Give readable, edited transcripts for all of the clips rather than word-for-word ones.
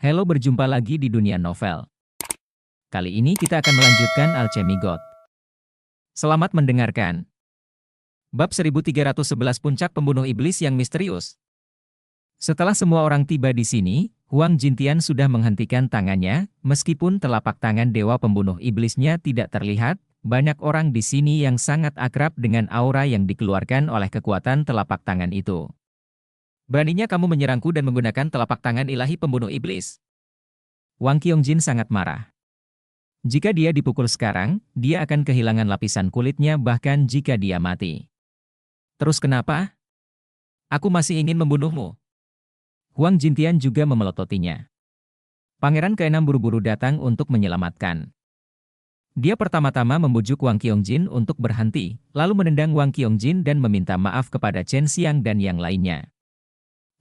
Halo, berjumpa lagi di dunia novel. Kali ini kita akan melanjutkan Alchemy God. Selamat mendengarkan. Bab 1311 Puncak Pembunuh Iblis yang Misterius. Setelah semua orang tiba di sini, Huang Jintian sudah menghentikan tangannya, meskipun telapak tangan dewa pembunuh iblisnya tidak terlihat. Banyak orang di sini yang sangat akrab dengan aura yang dikeluarkan oleh kekuatan telapak tangan itu. Beraninya kamu menyerangku dan menggunakan telapak tangan ilahi pembunuh iblis? Wang Qiongjin sangat marah. Jika dia dipukul sekarang, dia akan kehilangan lapisan kulitnya bahkan jika dia mati. Terus kenapa? Aku masih ingin membunuhmu. Huang Jintian juga memelototinya. Pangeran ke-6 buru-buru datang untuk menyelamatkan. Dia pertama-tama membujuk Wang Qiongjin untuk berhenti, lalu menendang Wang Qiongjin dan meminta maaf kepada Chen Xiang dan yang lainnya.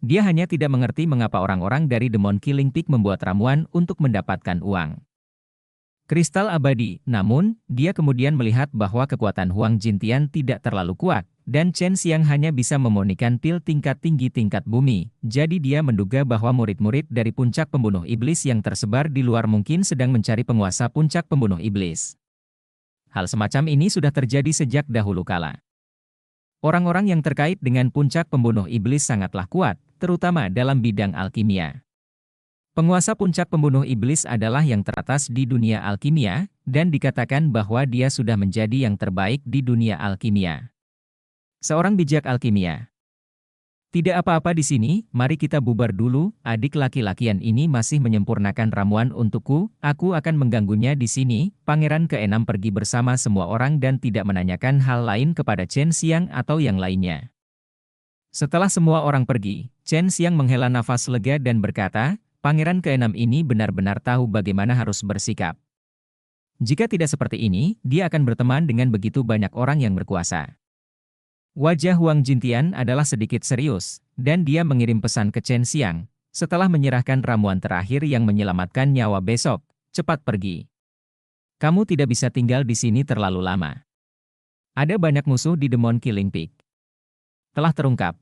Dia hanya tidak mengerti mengapa orang-orang dari Demon Killing Peak membuat ramuan untuk mendapatkan uang. Kristal abadi, namun, dia kemudian melihat bahwa kekuatan Huang Jintian tidak terlalu kuat, dan Chen Xiang hanya bisa memurnikan pil tingkat tinggi tingkat bumi, jadi dia menduga bahwa murid-murid dari puncak pembunuh iblis yang tersebar di luar mungkin sedang mencari penguasa puncak pembunuh iblis. Hal semacam ini sudah terjadi sejak dahulu kala. Orang-orang yang terkait dengan puncak pembunuh iblis sangatlah kuat, terutama dalam bidang alkimia. Penguasa puncak pembunuh iblis adalah yang teratas di dunia alkimia, dan dikatakan bahwa dia sudah menjadi yang terbaik di dunia alkimia. Seorang bijak alkimia. Tidak apa-apa di sini, mari kita bubar dulu, adik laki-lakian ini masih menyempurnakan ramuan untukku, aku akan mengganggunya di sini. Pangeran ke-6 pergi bersama semua orang dan tidak menanyakan hal lain kepada Chen Xiang atau yang lainnya. Setelah semua orang pergi, Chen Xiang menghela nafas lega dan berkata, Pangeran ke-6 ini benar-benar tahu bagaimana harus bersikap. Jika tidak seperti ini, dia akan berteman dengan begitu banyak orang yang berkuasa. Wajah Huang Jintian adalah sedikit serius, dan dia mengirim pesan ke Chen Xiang. Setelah menyerahkan ramuan terakhir yang menyelamatkan nyawa besok, cepat pergi. Kamu tidak bisa tinggal di sini terlalu lama. Ada banyak musuh di Demon Killing Peak. Telah terungkap.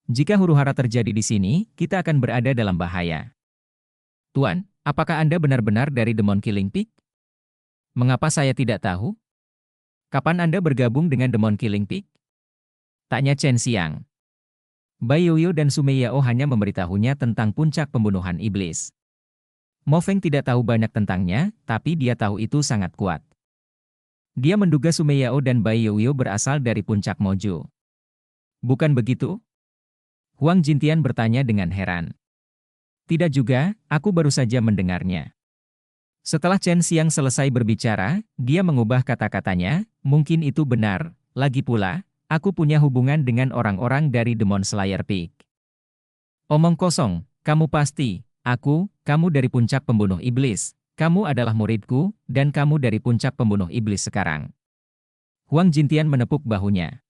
Jika huru-hara terjadi di sini, kita akan berada dalam bahaya. Tuan, apakah Anda benar-benar dari Demon Killing Peak? Mengapa saya tidak tahu? Kapan Anda bergabung dengan Demon Killing Peak? Tanya Chen Xiang. Bai Yoyo dan Sumeyao hanya memberitahunya tentang puncak pembunuhan iblis. Mo Feng tidak tahu banyak tentangnya, tapi dia tahu itu sangat kuat. Dia menduga Sumeyao dan Bai Yoyo berasal dari puncak Mojo. Bukan begitu? Huang Jintian bertanya dengan heran. Tidak juga, aku baru saja mendengarnya. Setelah Chen Xiang selesai berbicara, dia mengubah kata-katanya, mungkin itu benar, lagi pula, aku punya hubungan dengan orang-orang dari Demon Slayer Peak. Omong kosong, kamu pasti, kamu dari puncak pembunuh iblis, kamu adalah muridku, dan kamu dari puncak pembunuh iblis sekarang. Huang Jintian menepuk bahunya.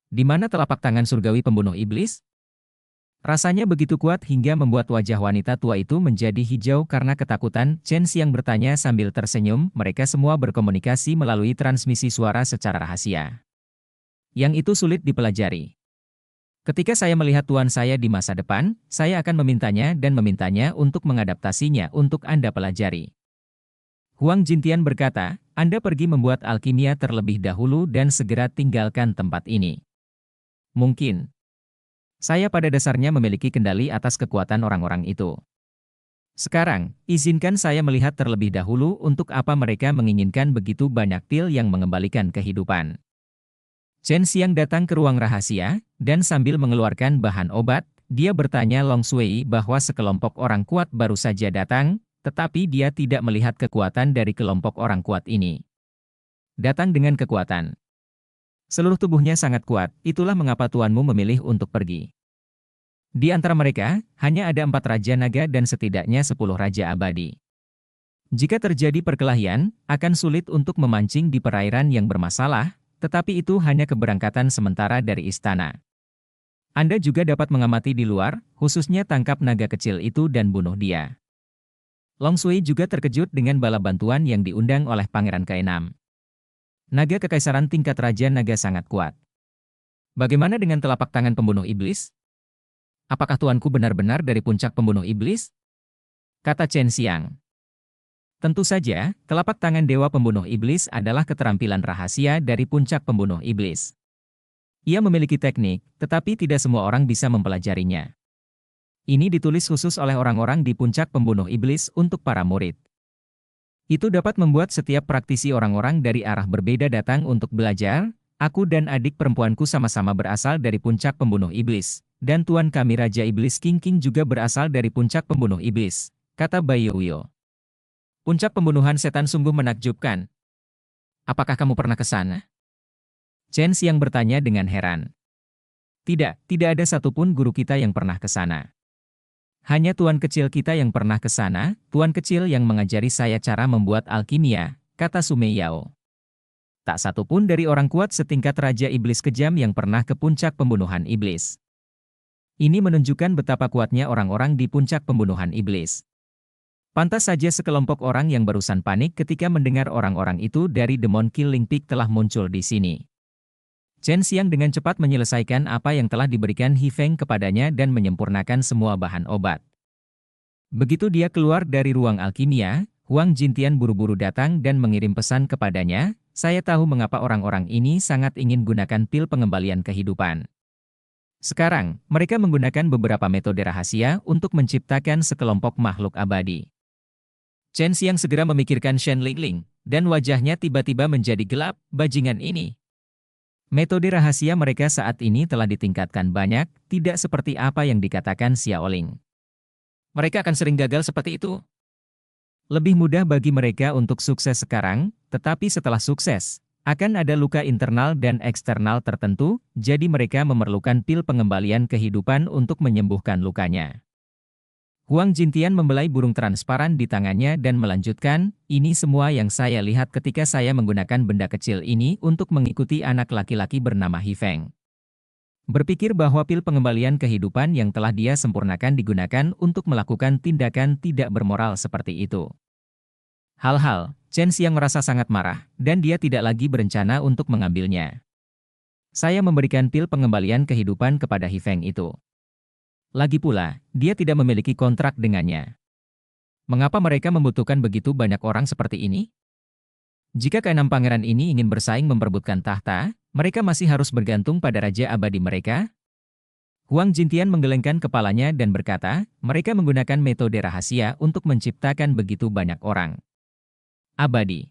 Di mana telapak tangan surgawi pembunuh iblis? Rasanya begitu kuat hingga membuat wajah wanita tua itu menjadi hijau karena ketakutan. Chen Xiang bertanya sambil tersenyum, mereka semua berkomunikasi melalui transmisi suara secara rahasia. Yang itu sulit dipelajari. Ketika saya melihat tuan saya di masa depan, saya akan memintanya untuk mengadaptasinya untuk Anda pelajari. Huang Jintian berkata, Anda pergi membuat alkimia terlebih dahulu dan segera tinggalkan tempat ini. Mungkin. Saya pada dasarnya memiliki kendali atas kekuatan orang-orang itu. Sekarang, izinkan saya melihat terlebih dahulu untuk apa mereka menginginkan begitu banyak pil yang mengembalikan kehidupan. Chen Xiang datang ke ruang rahasia, dan sambil mengeluarkan bahan obat, dia bertanya Long Sui bahwa sekelompok orang kuat baru saja datang, tetapi dia tidak melihat kekuatan dari kelompok orang kuat ini. Datang dengan kekuatan. Seluruh tubuhnya sangat kuat, itulah mengapa tuanmu memilih untuk pergi. Di antara mereka, hanya ada 4 Raja Naga dan setidaknya 10 Raja Abadi. Jika terjadi perkelahian, akan sulit untuk memancing di perairan yang bermasalah, tetapi itu hanya keberangkatan sementara dari istana. Anda juga dapat mengamati di luar, khususnya tangkap naga kecil itu dan bunuh dia. Long Sui juga terkejut dengan bala bantuan yang diundang oleh Pangeran ke-6. Naga kekaisaran tingkat Raja Naga sangat kuat. Bagaimana dengan telapak tangan pembunuh iblis? Apakah tuanku benar-benar dari puncak pembunuh iblis? kata Chen Xiang. Tentu saja, telapak tangan Dewa Pembunuh Iblis adalah keterampilan rahasia dari puncak pembunuh iblis. Ia memiliki teknik, tetapi tidak semua orang bisa mempelajarinya. Ini ditulis khusus oleh orang-orang di puncak pembunuh iblis untuk para murid. Itu dapat membuat setiap praktisi orang-orang dari arah berbeda datang untuk belajar. Aku dan adik perempuanku sama-sama berasal dari puncak pembunuh iblis. Dan tuan kami Raja Iblis King King juga berasal dari puncak pembunuh iblis, kata Baiyouyo. Puncak pembunuhan setan sungguh menakjubkan. Apakah kamu pernah ke sana? Chen Xiang bertanya dengan heran. Tidak ada satupun guru kita yang pernah ke sana. Hanya tuan kecil kita yang pernah ke sana, tuan kecil yang mengajari saya cara membuat alkimia, kata Sumei Yao. Tak satupun dari orang kuat setingkat Raja Iblis Kejam yang pernah ke puncak pembunuhan iblis. Ini menunjukkan betapa kuatnya orang-orang di puncak pembunuhan iblis. Pantas saja sekelompok orang yang barusan panik ketika mendengar orang-orang itu dari Demon Killing Peak telah muncul di sini. Chen Xiang dengan cepat menyelesaikan apa yang telah diberikan He Feng kepadanya dan menyempurnakan semua bahan obat. Begitu dia keluar dari ruang alkimia, Huang Jintian buru-buru datang dan mengirim pesan kepadanya, saya tahu mengapa orang-orang ini sangat ingin gunakan pil pengembalian kehidupan. Sekarang, mereka menggunakan beberapa metode rahasia untuk menciptakan sekelompok makhluk abadi. Chen Xiang segera memikirkan Shen Lingling, dan wajahnya tiba-tiba menjadi gelap, bajingan ini. Metode rahasia mereka saat ini telah ditingkatkan banyak, tidak seperti apa yang dikatakan Xiaoling. Mereka akan sering gagal seperti itu. Lebih mudah bagi mereka untuk sukses sekarang, tetapi setelah sukses, akan ada luka internal dan eksternal tertentu, jadi mereka memerlukan pil pengembalian kehidupan untuk menyembuhkan lukanya. Huang Jintian membelai burung transparan di tangannya dan melanjutkan, ini semua yang saya lihat ketika saya menggunakan benda kecil ini untuk mengikuti anak laki-laki bernama He Feng. Berpikir bahwa pil pengembalian kehidupan yang telah dia sempurnakan digunakan untuk melakukan tindakan tidak bermoral seperti itu. Hal-hal, Chen Xiang merasa sangat marah, dan dia tidak lagi berencana untuk mengambilnya. Saya memberikan pil pengembalian kehidupan kepada He Feng itu. Lagi pula, dia tidak memiliki kontrak dengannya. Mengapa mereka membutuhkan begitu banyak orang seperti ini? Jika keenam pangeran ini ingin bersaing memperebutkan tahta, mereka masih harus bergantung pada raja abadi mereka? Huang Jintian menggelengkan kepalanya dan berkata, mereka menggunakan metode rahasia untuk menciptakan begitu banyak orang abadi.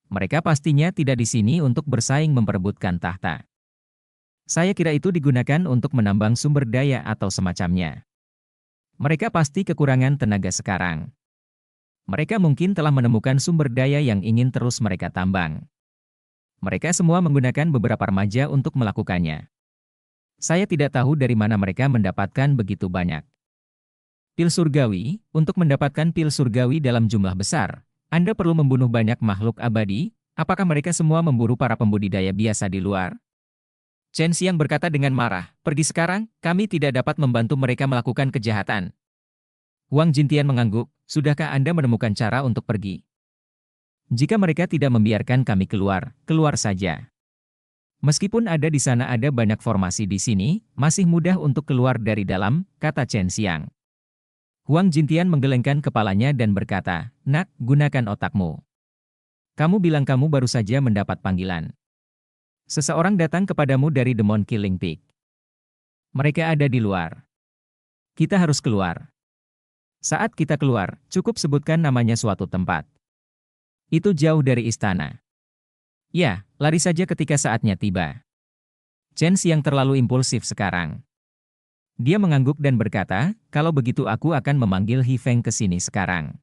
Mereka pastinya tidak di sini untuk bersaing memperebutkan tahta. Saya kira itu digunakan untuk menambang sumber daya atau semacamnya. Mereka pasti kekurangan tenaga sekarang. Mereka mungkin telah menemukan sumber daya yang ingin terus mereka tambang. Mereka semua menggunakan beberapa remaja untuk melakukannya. Saya tidak tahu dari mana mereka mendapatkan begitu banyak pil surgawi. Untuk mendapatkan pil surgawi dalam jumlah besar, Anda perlu membunuh banyak makhluk abadi. Apakah mereka semua memburu para pembudidaya biasa di luar? Chen Xiang berkata dengan marah, pergi sekarang, kami tidak dapat membantu mereka melakukan kejahatan. Huang Jintian mengangguk, sudahkah Anda menemukan cara untuk pergi? Jika mereka tidak membiarkan kami keluar, keluar saja. Meskipun ada di sana ada banyak formasi di sini, masih mudah untuk keluar dari dalam, kata Chen Xiang. Huang Jintian menggelengkan kepalanya dan berkata, nak, gunakan otakmu. Kamu bilang kamu baru saja mendapat panggilan. Seseorang datang kepadamu dari Demon Killing Peak. Mereka ada di luar. Kita harus keluar. Saat kita keluar, cukup sebutkan namanya suatu tempat. Itu jauh dari istana. Ya, lari saja ketika saatnya tiba. Chen Xiang terlalu impulsif sekarang. Dia mengangguk dan berkata, kalau begitu aku akan memanggil He Feng ke sini sekarang.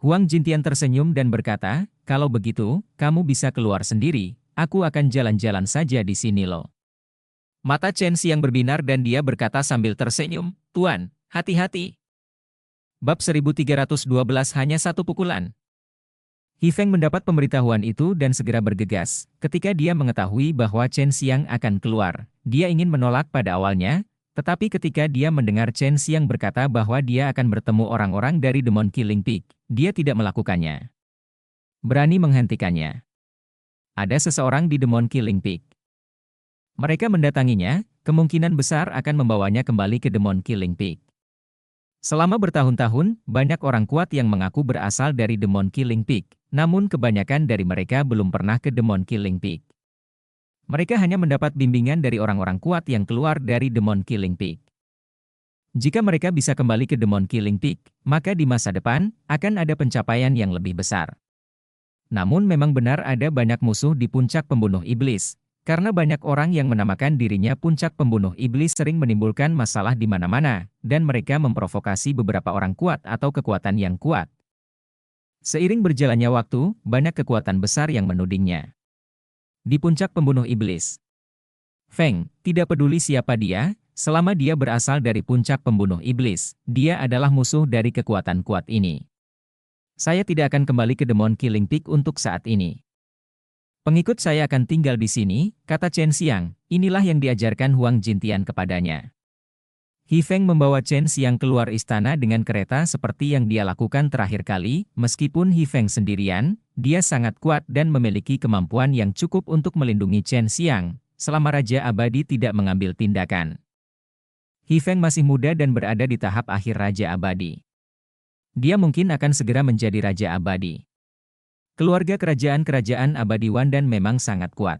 Huang Jintian tersenyum dan berkata, kalau begitu, kamu bisa keluar sendiri. Aku akan jalan-jalan saja di sini loh. Mata Chen Xiang berbinar dan dia berkata sambil tersenyum, Tuan, hati-hati. Bab 1312 hanya satu pukulan. He Feng mendapat pemberitahuan itu dan segera bergegas. Ketika dia mengetahui bahwa Chen Xiang akan keluar, dia ingin menolak pada awalnya, tetapi ketika dia mendengar Chen Xiang berkata bahwa dia akan bertemu orang-orang dari Demon Killing Peak, dia tidak melakukannya. Berani menghentikannya. Ada seseorang di Demon Killing Peak. Mereka mendatanginya, kemungkinan besar akan membawanya kembali ke Demon Killing Peak. Selama bertahun-tahun, banyak orang kuat yang mengaku berasal dari Demon Killing Peak, namun kebanyakan dari mereka belum pernah ke Demon Killing Peak. Mereka hanya mendapat bimbingan dari orang-orang kuat yang keluar dari Demon Killing Peak. Jika mereka bisa kembali ke Demon Killing Peak, maka di masa depan, akan ada pencapaian yang lebih besar. Namun memang benar ada banyak musuh di puncak pembunuh iblis, karena banyak orang yang menamakan dirinya puncak pembunuh iblis sering menimbulkan masalah di mana-mana, dan mereka memprovokasi beberapa orang kuat atau kekuatan yang kuat. Seiring berjalannya waktu, banyak kekuatan besar yang menudingnya. Di puncak pembunuh iblis, Feng, tidak peduli siapa dia, selama dia berasal dari puncak pembunuh iblis, dia adalah musuh dari kekuatan kuat ini. Saya tidak akan kembali ke Demon Killing Peak untuk saat ini. Pengikut saya akan tinggal di sini, kata Chen Xiang, inilah yang diajarkan Huang Jintian kepadanya. He Feng membawa Chen Xiang keluar istana dengan kereta seperti yang dia lakukan terakhir kali, meskipun He Feng sendirian, dia sangat kuat dan memiliki kemampuan yang cukup untuk melindungi Chen Xiang, selama Raja Abadi tidak mengambil tindakan. He Feng masih muda dan berada di tahap akhir Raja Abadi. Dia mungkin akan segera menjadi Raja Abadi. Keluarga kerajaan-kerajaan abadi Wandan memang sangat kuat.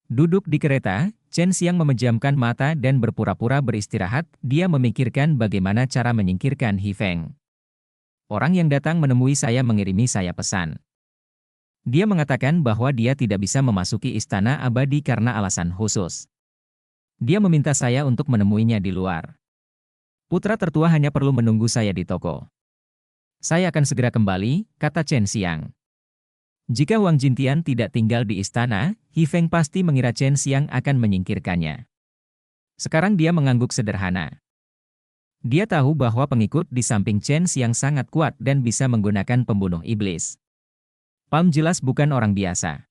Duduk di kereta, Chen Xiang memejamkan mata dan berpura-pura beristirahat, dia memikirkan bagaimana cara menyingkirkan He Feng. Orang yang datang menemui saya mengirimi saya pesan. Dia mengatakan bahwa dia tidak bisa memasuki istana abadi karena alasan khusus. Dia meminta saya untuk menemuinya di luar. Putra tertua hanya perlu menunggu saya di toko. Saya akan segera kembali, kata Chen Xiang. Jika Huang Jintian tidak tinggal di istana, He Feng pasti mengira Chen Xiang akan menyingkirkannya. Sekarang dia mengangguk sederhana. Dia tahu bahwa pengikut di samping Chen Xiang sangat kuat dan bisa menggunakan pembunuh iblis. Palm jelas bukan orang biasa.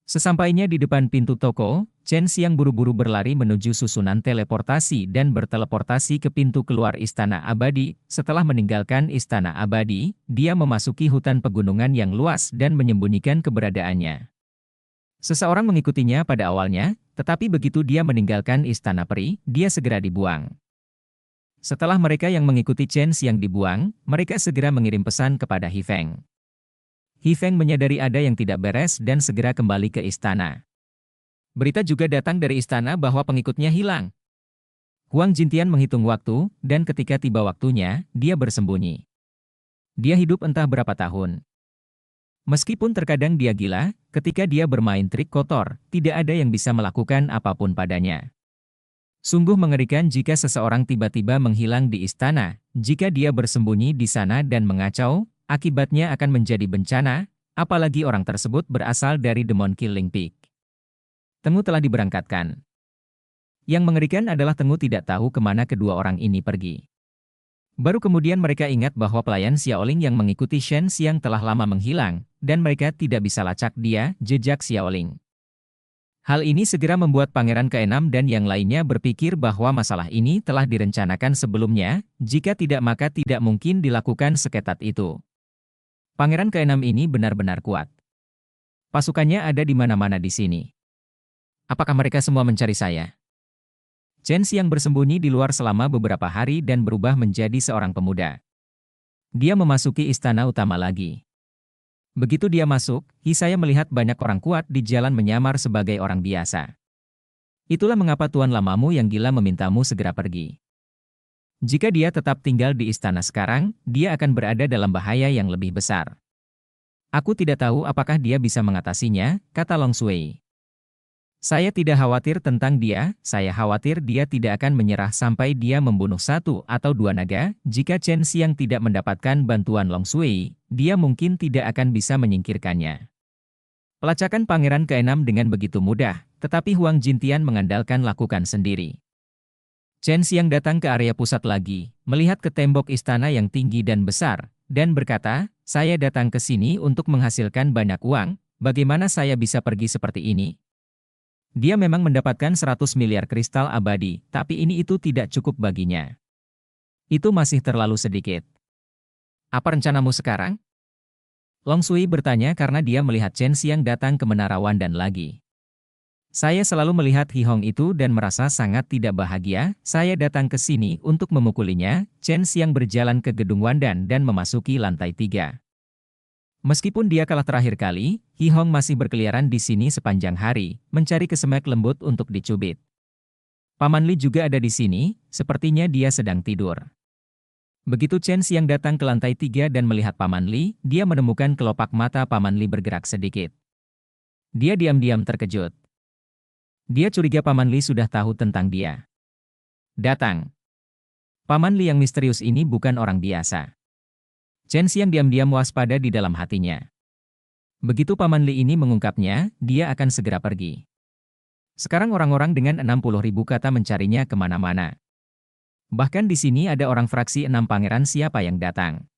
Sesampainya di depan pintu toko, Chen Xiang buru-buru berlari menuju susunan teleportasi dan berteleportasi ke pintu keluar Istana Abadi. Setelah meninggalkan Istana Abadi, dia memasuki hutan pegunungan yang luas dan menyembunyikan keberadaannya. Seseorang mengikutinya pada awalnya, tetapi begitu dia meninggalkan Istana Peri, dia segera dibuang. Setelah mereka yang mengikuti Chen Xiang dibuang, mereka segera mengirim pesan kepada He Feng. He Feng menyadari ada yang tidak beres dan segera kembali ke istana. Berita juga datang dari istana bahwa pengikutnya hilang. Huang Jintian menghitung waktu, dan ketika tiba waktunya, dia bersembunyi. Dia hidup entah berapa tahun. Meskipun terkadang dia gila, ketika dia bermain trik kotor, tidak ada yang bisa melakukan apapun padanya. Sungguh mengerikan jika seseorang tiba-tiba menghilang di istana, jika dia bersembunyi di sana dan mengacau, akibatnya akan menjadi bencana, apalagi orang tersebut berasal dari Demon Killing Peak. Tengu telah diberangkatkan. Yang mengerikan adalah Tengu tidak tahu kemana kedua orang ini pergi. Baru kemudian mereka ingat bahwa pelayan Xiaoling yang mengikuti Shen Xiang telah lama menghilang, dan mereka tidak bisa lacak jejak Xiaoling. Hal ini segera membuat Pangeran ke-6 dan yang lainnya berpikir bahwa masalah ini telah direncanakan sebelumnya, jika tidak maka tidak mungkin dilakukan seketat itu. Pangeran ke-6 ini benar-benar kuat. Pasukannya ada di mana-mana di sini. Apakah mereka semua mencari saya? Chen Xiang bersembunyi di luar selama beberapa hari dan berubah menjadi seorang pemuda. Dia memasuki istana utama lagi. Begitu dia masuk, Hisaya melihat banyak orang kuat di jalan menyamar sebagai orang biasa. Itulah mengapa tuan lamamu yang gila memintamu segera pergi. Jika dia tetap tinggal di istana sekarang, dia akan berada dalam bahaya yang lebih besar. Aku tidak tahu apakah dia bisa mengatasinya, kata Long Sui. Saya tidak khawatir tentang dia, saya khawatir dia tidak akan menyerah sampai dia membunuh 1 atau 2 naga. Jika Chen Xiang tidak mendapatkan bantuan Long Sui, dia mungkin tidak akan bisa menyingkirkannya. Pelacakan Pangeran ke-6 dengan begitu mudah, tetapi Huang Jintian mengandalkan lakukan sendiri. Chen Xiang datang ke area pusat lagi, melihat ke tembok istana yang tinggi dan besar, dan berkata, saya datang ke sini untuk menghasilkan banyak uang, bagaimana saya bisa pergi seperti ini? Dia memang mendapatkan 100 miliar kristal abadi, tapi itu tidak cukup baginya. Itu masih terlalu sedikit. Apa rencanamu sekarang? Long Sui bertanya karena dia melihat Chen Xiang datang ke Menara Wandan lagi. Saya selalu melihat Hi Hong itu dan merasa sangat tidak bahagia. Saya datang ke sini untuk memukulinya. Chen Xiang berjalan ke gedung Wandan dan memasuki lantai 3. Meskipun dia kalah terakhir kali, Hi Hong masih berkeliaran di sini sepanjang hari, mencari kesemek lembut untuk dicubit. Paman Li juga ada di sini, sepertinya dia sedang tidur. Begitu Chen Xiang datang ke lantai 3 dan melihat Paman Li, dia menemukan kelopak mata Paman Li bergerak sedikit. Dia diam-diam terkejut. Dia curiga Paman Li sudah tahu tentang dia. Datang. Paman Li yang misterius ini bukan orang biasa. Chen Xiang diam-diam waspada di dalam hatinya. Begitu Paman Li ini mengungkapnya, dia akan segera pergi. Sekarang orang-orang dengan 60.000 kata mencarinya kemana-mana. Bahkan di sini ada orang fraksi 6 pangeran siapa yang datang.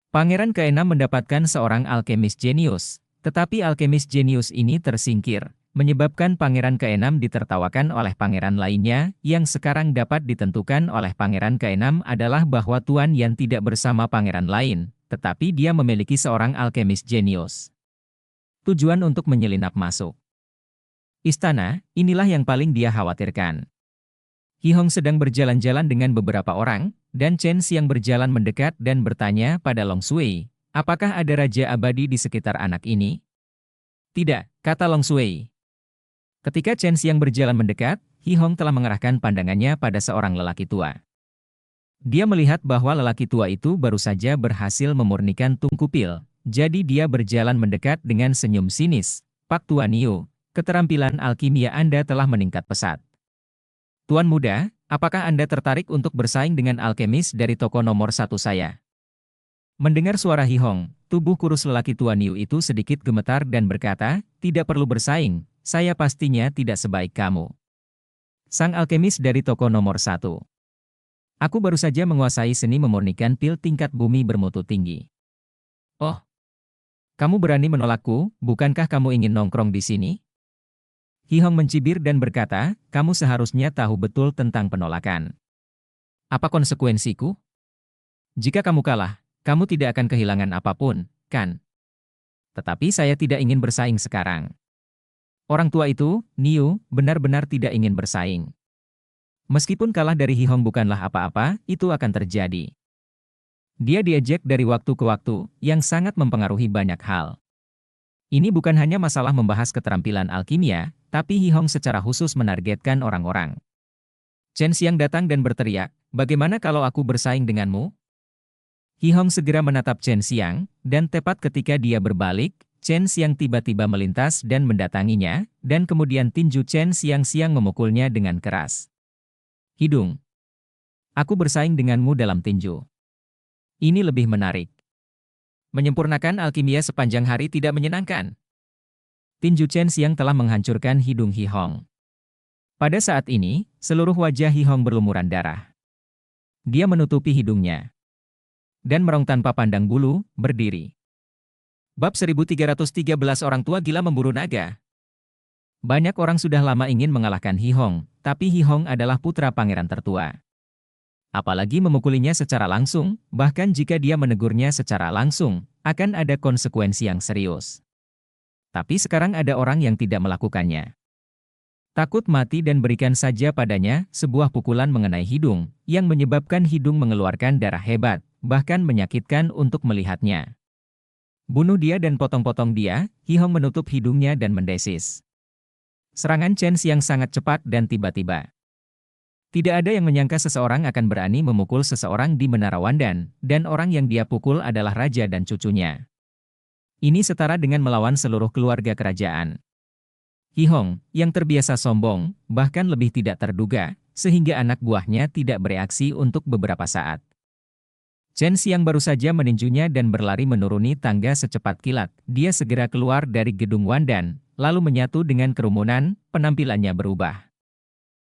Pangeran ke-6 mendapatkan seorang alkemis jenius, tetapi alkemis jenius ini tersingkir, menyebabkan pangeran ke-6 ditertawakan oleh pangeran lainnya. Yang sekarang dapat ditentukan oleh pangeran ke-6 adalah bahwa Tuan Yan tidak bersama pangeran lain, tetapi dia memiliki seorang alkemis jenius. Tujuan untuk menyelinap masuk istana, inilah yang paling dia khawatirkan. Hi Hong sedang berjalan-jalan dengan beberapa orang, dan Chen Xiang berjalan mendekat dan bertanya pada Long Shui, apakah ada raja abadi di sekitar anak ini? Tidak, kata Long Shui. Ketika Chen Xiang berjalan mendekat, Hi Hong telah mengerahkan pandangannya pada seorang lelaki tua. Dia melihat bahwa lelaki tua itu baru saja berhasil memurnikan tungku pil, jadi dia berjalan mendekat dengan senyum sinis. Pak Tuan Niu, keterampilan alkimia Anda telah meningkat pesat. Tuan muda, apakah Anda tertarik untuk bersaing dengan alkemis dari toko nomor 1 saya? Mendengar suara Hi Hong, tubuh kurus lelaki tua Niu itu sedikit gemetar dan berkata, tidak perlu bersaing, saya pastinya tidak sebaik kamu. Sang alkemis dari toko nomor 1. Aku baru saja menguasai seni memurnikan pil tingkat bumi bermutu tinggi. Oh, kamu berani menolakku, bukankah kamu ingin nongkrong di sini? Hi Hong mencibir dan berkata, kamu seharusnya tahu betul tentang penolakan. Apa konsekuensiku? Jika kamu kalah, kamu tidak akan kehilangan apapun, kan? Tetapi saya tidak ingin bersaing sekarang. Orang tua itu, Niu, benar-benar tidak ingin bersaing. Meskipun kalah dari Hi Hong bukanlah apa-apa, itu akan terjadi. Dia diejek dari waktu ke waktu, yang sangat mempengaruhi banyak hal. Ini bukan hanya masalah membahas keterampilan alkimia, tapi Hi Hong secara khusus menargetkan orang-orang. Chen Xiang datang dan berteriak, bagaimana kalau aku bersaing denganmu? Hi Hong segera menatap Chen Xiang, dan tepat ketika dia berbalik, Chen Xiang tiba-tiba melintas dan mendatanginya, dan kemudian tinju Chen Xiang memukulnya dengan keras. Hidung. Aku bersaing denganmu dalam tinju. Ini lebih menarik. Menyempurnakan alkimia sepanjang hari tidak menyenangkan. Tinju Chen Xiang telah menghancurkan hidung Hi Hong. Pada saat ini, seluruh wajah Hi Hong berlumuran darah. Dia menutupi hidungnya. Dan merong tanpa pandang bulu, berdiri. Bab 1313 orang tua gila memburu naga. Banyak orang sudah lama ingin mengalahkan Hi Hong, tapi Hi Hong adalah putra pangeran tertua. Apalagi memukulinya secara langsung, bahkan jika dia menegurnya secara langsung, akan ada konsekuensi yang serius. Tapi sekarang ada orang yang tidak melakukannya. Takut mati dan berikan saja padanya sebuah pukulan mengenai hidung, yang menyebabkan hidung mengeluarkan darah hebat, bahkan menyakitkan untuk melihatnya. Bunuh dia dan potong-potong dia, Hi Hong menutup hidungnya dan mendesis. Serangan Chen Xiang sangat cepat dan tiba-tiba. Tidak ada yang menyangka seseorang akan berani memukul seseorang di Menara Wandan, dan orang yang dia pukul adalah raja dan cucunya. Ini setara dengan melawan seluruh keluarga kerajaan. Hi Hong, yang terbiasa sombong, bahkan lebih tidak terduga, sehingga anak buahnya tidak bereaksi untuk beberapa saat. Chen Xiang baru saja meninjunya dan berlari menuruni tangga secepat kilat. Dia segera keluar dari gedung Wandan, lalu menyatu dengan kerumunan, penampilannya berubah.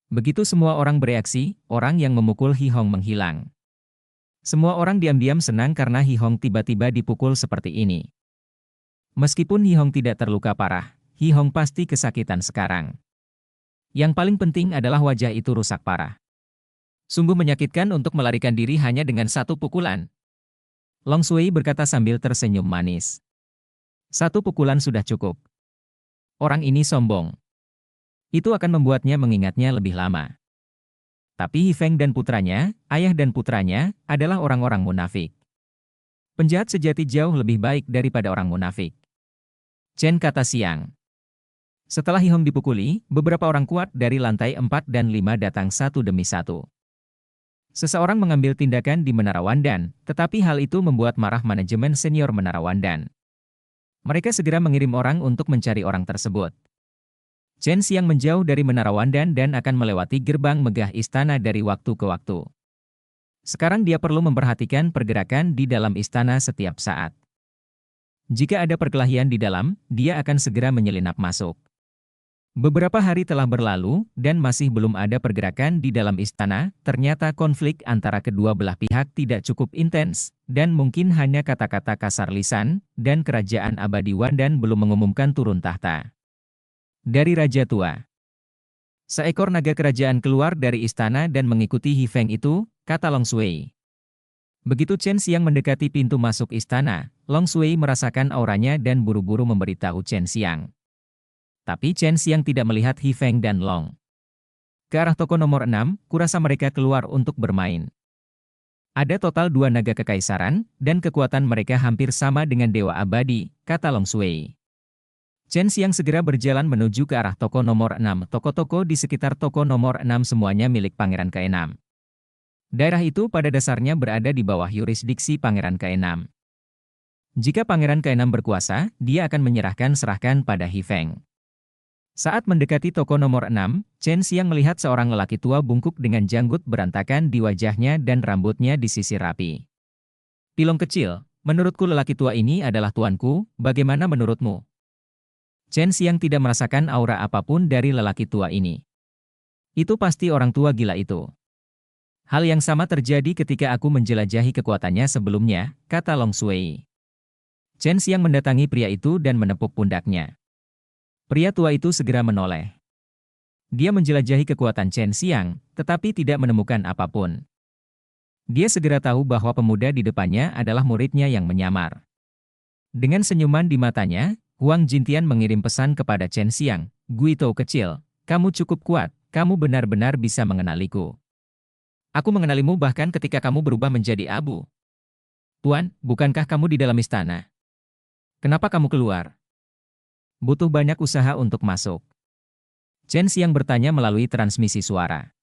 Begitu semua orang bereaksi, orang yang memukul Hi Hong menghilang. Semua orang diam-diam senang karena Hi Hong tiba-tiba dipukul seperti ini. Meskipun Hi Hong tidak terluka parah, Hi Hong pasti kesakitan sekarang. Yang paling penting adalah wajah itu rusak parah. Sungguh menyakitkan untuk melarikan diri hanya dengan satu pukulan. Long Shui berkata sambil tersenyum manis. Satu pukulan sudah cukup. Orang ini sombong. Itu akan membuatnya mengingatnya lebih lama. Tapi He Feng dan putranya, ayah dan putranya, adalah orang-orang munafik. Penjahat sejati jauh lebih baik daripada orang munafik. Chen kata siang. Setelah He Hong dipukuli, beberapa orang kuat dari lantai 4 dan 5 datang satu demi satu. Seseorang mengambil tindakan di Menara Wandan, tetapi hal itu membuat marah manajemen senior Menara Wandan. Mereka segera mengirim orang untuk mencari orang tersebut. Chen Xiang menjauh dari Menara Wandan dan akan melewati gerbang megah istana dari waktu ke waktu. Sekarang dia perlu memperhatikan pergerakan di dalam istana setiap saat. Jika ada perkelahian di dalam, dia akan segera menyelinap masuk. Beberapa hari telah berlalu, dan masih belum ada pergerakan di dalam istana. Ternyata konflik antara kedua belah pihak tidak cukup intens, dan mungkin hanya kata-kata kasar lisan, dan kerajaan abadi Wandan belum mengumumkan turun tahta. Dari Raja Tua. Seekor naga kerajaan keluar dari istana dan mengikuti He Feng itu, kata Long Shui. Begitu Chen Xiang mendekati pintu masuk istana, Long Shui merasakan auranya dan buru-buru memberitahu Chen Xiang. Tapi Chen Xiang tidak melihat He Feng dan Long. Ke arah toko nomor 6, kurasa mereka keluar untuk bermain. Ada total 2 naga kekaisaran, dan kekuatan mereka hampir sama dengan Dewa Abadi, kata Long Shui. Chen Xiang segera berjalan menuju ke arah toko nomor 6. Toko-toko di sekitar toko nomor 6 semuanya milik Pangeran ke-6. Daerah itu pada dasarnya berada di bawah yurisdiksi Pangeran ke-6. Jika Pangeran ke-6 berkuasa, dia akan serahkan pada He Feng. Saat mendekati toko nomor 6, Chen Xiang melihat seorang lelaki tua bungkuk dengan janggut berantakan di wajahnya dan rambutnya disisir rapi. Pilong kecil, menurutku lelaki tua ini adalah tuanku, bagaimana menurutmu? Chen Xiang tidak merasakan aura apapun dari lelaki tua ini. Itu pasti orang tua gila itu. Hal yang sama terjadi ketika aku menjelajahi kekuatannya sebelumnya, kata Long Shui. Chen Xiang mendatangi pria itu dan menepuk pundaknya. Pria tua itu segera menoleh. Dia menjelajahi kekuatan Chen Xiang, tetapi tidak menemukan apapun. Dia segera tahu bahwa pemuda di depannya adalah muridnya yang menyamar. Dengan senyuman di matanya, Huang Jintian mengirim pesan kepada Chen Xiang, Guitou kecil, kamu cukup kuat, kamu benar-benar bisa mengenaliku. Aku mengenalimu bahkan ketika kamu berubah menjadi abu. Tuan, bukankah kamu di dalam istana? Kenapa kamu keluar? Butuh banyak usaha untuk masuk. Chen Xiang bertanya melalui transmisi suara.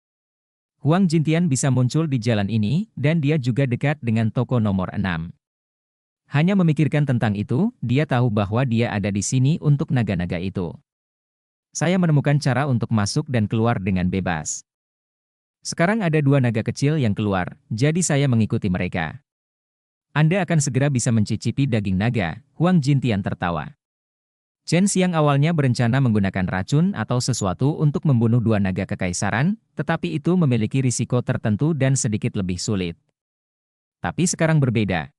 Huang Jintian bisa muncul di jalan ini, dan dia juga dekat dengan toko nomor 6. Hanya memikirkan tentang itu, dia tahu bahwa dia ada di sini untuk naga-naga itu. Saya menemukan cara untuk masuk dan keluar dengan bebas. Sekarang ada 2 naga kecil yang keluar, jadi saya mengikuti mereka. Anda akan segera bisa mencicipi daging naga, Huang Jintian tertawa. Chen Xiang awalnya berencana menggunakan racun atau sesuatu untuk membunuh 2 naga kekaisaran, tetapi itu memiliki risiko tertentu dan sedikit lebih sulit. Tapi sekarang berbeda.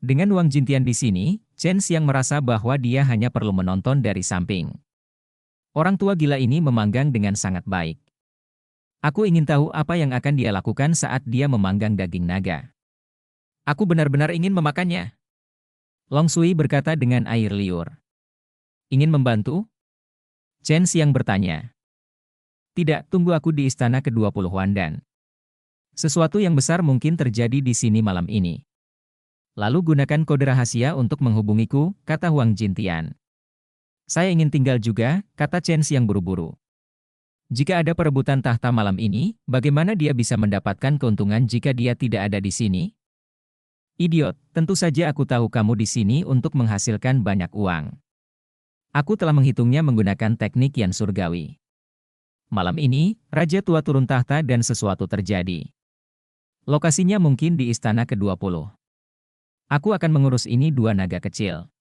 Dengan Huang Jintian di sini, Chen Xiang merasa bahwa dia hanya perlu menonton dari samping. Orang tua gila ini memanggang dengan sangat baik. Aku ingin tahu apa yang akan dia lakukan saat dia memanggang daging naga. Aku benar-benar ingin memakannya. Long Shui berkata dengan air liur. Ingin membantu? Chen Xiang bertanya. Tidak, tunggu aku di istana ke-20 Wandan. Sesuatu yang besar mungkin terjadi di sini malam ini. Lalu gunakan kode rahasia untuk menghubungiku, kata Huang Jintian. Saya ingin tinggal juga, kata Chen Xiang buru-buru. Jika ada perebutan tahta malam ini, bagaimana dia bisa mendapatkan keuntungan jika dia tidak ada di sini? Idiot, tentu saja aku tahu kamu di sini untuk menghasilkan banyak uang. Aku telah menghitungnya menggunakan teknik yang surgawi. Malam ini, Raja Tua turun tahta dan sesuatu terjadi. Lokasinya mungkin di istana ke-20. Aku akan mengurus ini 2 naga kecil.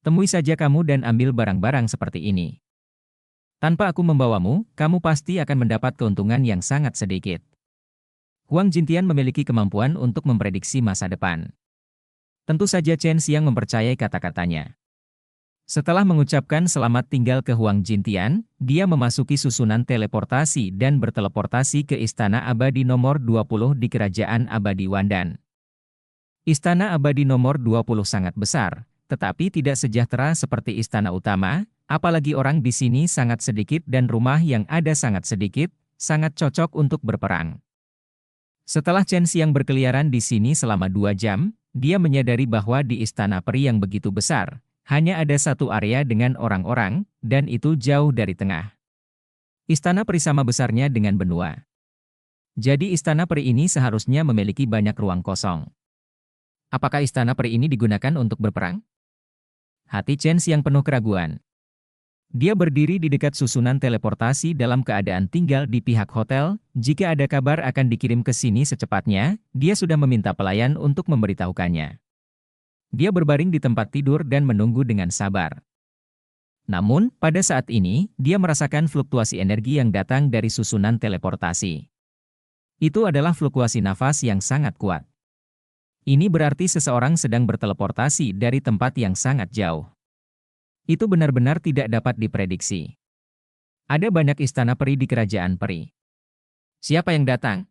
Temui saja kamu dan ambil barang-barang seperti ini. Tanpa aku membawamu, kamu pasti akan mendapat keuntungan yang sangat sedikit. Huang Jintian memiliki kemampuan untuk memprediksi masa depan. Tentu saja Chen Xiang mempercayai kata-katanya. Setelah mengucapkan selamat tinggal ke Huang Jintian, dia memasuki susunan teleportasi dan berteleportasi ke Istana Abadi nomor 20 di Kerajaan Abadi Wandan. Istana Abadi nomor 20 sangat besar, tetapi tidak sejahtera seperti istana utama. Apalagi orang di sini sangat sedikit dan rumah yang ada sangat sedikit, sangat cocok untuk berperang. Setelah Chen Xiang berkeliaran di sini selama 2 jam, dia menyadari bahwa di Istana Peri yang begitu besar, hanya ada satu area dengan orang-orang, dan itu jauh dari tengah. Istana Peri sama besarnya dengan benua. Jadi Istana Peri ini seharusnya memiliki banyak ruang kosong. Apakah Istana Peri ini digunakan untuk berperang? Hati Chen Xiang penuh keraguan. Dia berdiri di dekat susunan teleportasi dalam keadaan tinggal di pihak hotel. Jika ada kabar akan dikirim ke sini secepatnya, dia sudah meminta pelayan untuk memberitahukannya. Dia berbaring di tempat tidur dan menunggu dengan sabar. Namun, pada saat ini, dia merasakan fluktuasi energi yang datang dari susunan teleportasi. Itu adalah fluktuasi nafas yang sangat kuat. Ini berarti seseorang sedang berteleportasi dari tempat yang sangat jauh. Itu benar-benar tidak dapat diprediksi. Ada banyak istana peri di kerajaan peri. Siapa yang datang?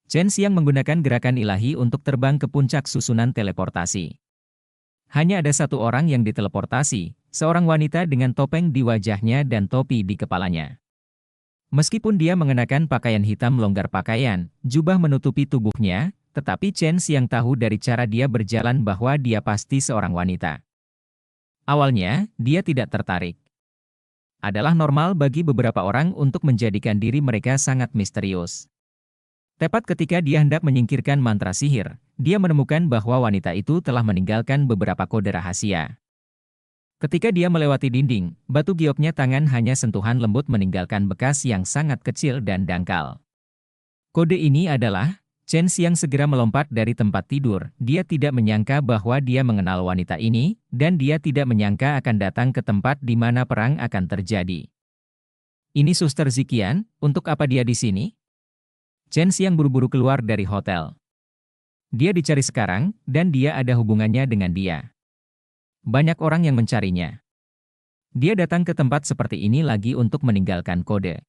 Chen Xiang menggunakan gerakan ilahi untuk terbang ke puncak susunan teleportasi. Hanya ada satu orang yang diteleportasi, seorang wanita dengan topeng di wajahnya dan topi di kepalanya. Meskipun dia mengenakan pakaian hitam longgar pakaian, jubah menutupi tubuhnya, tetapi Chen Xiang tahu dari cara dia berjalan bahwa dia pasti seorang wanita. Awalnya, dia tidak tertarik. Adalah normal bagi beberapa orang untuk menjadikan diri mereka sangat misterius. Tepat ketika dia hendak menyingkirkan mantra sihir, dia menemukan bahwa wanita itu telah meninggalkan beberapa kode rahasia. Ketika dia melewati dinding, batu gioknya tangan hanya sentuhan lembut meninggalkan bekas yang sangat kecil dan dangkal. Kode ini adalah, Chen Xiang segera melompat dari tempat tidur. Dia tidak menyangka bahwa dia mengenal wanita ini, dan dia tidak menyangka akan datang ke tempat di mana perang akan terjadi. Ini Suster Ziqian, untuk apa dia di sini? Chen Xiang buru-buru keluar dari hotel. Dia dicari sekarang, dan dia ada hubungannya dengan dia. Banyak orang yang mencarinya. Dia datang ke tempat seperti ini lagi untuk meninggalkan kode.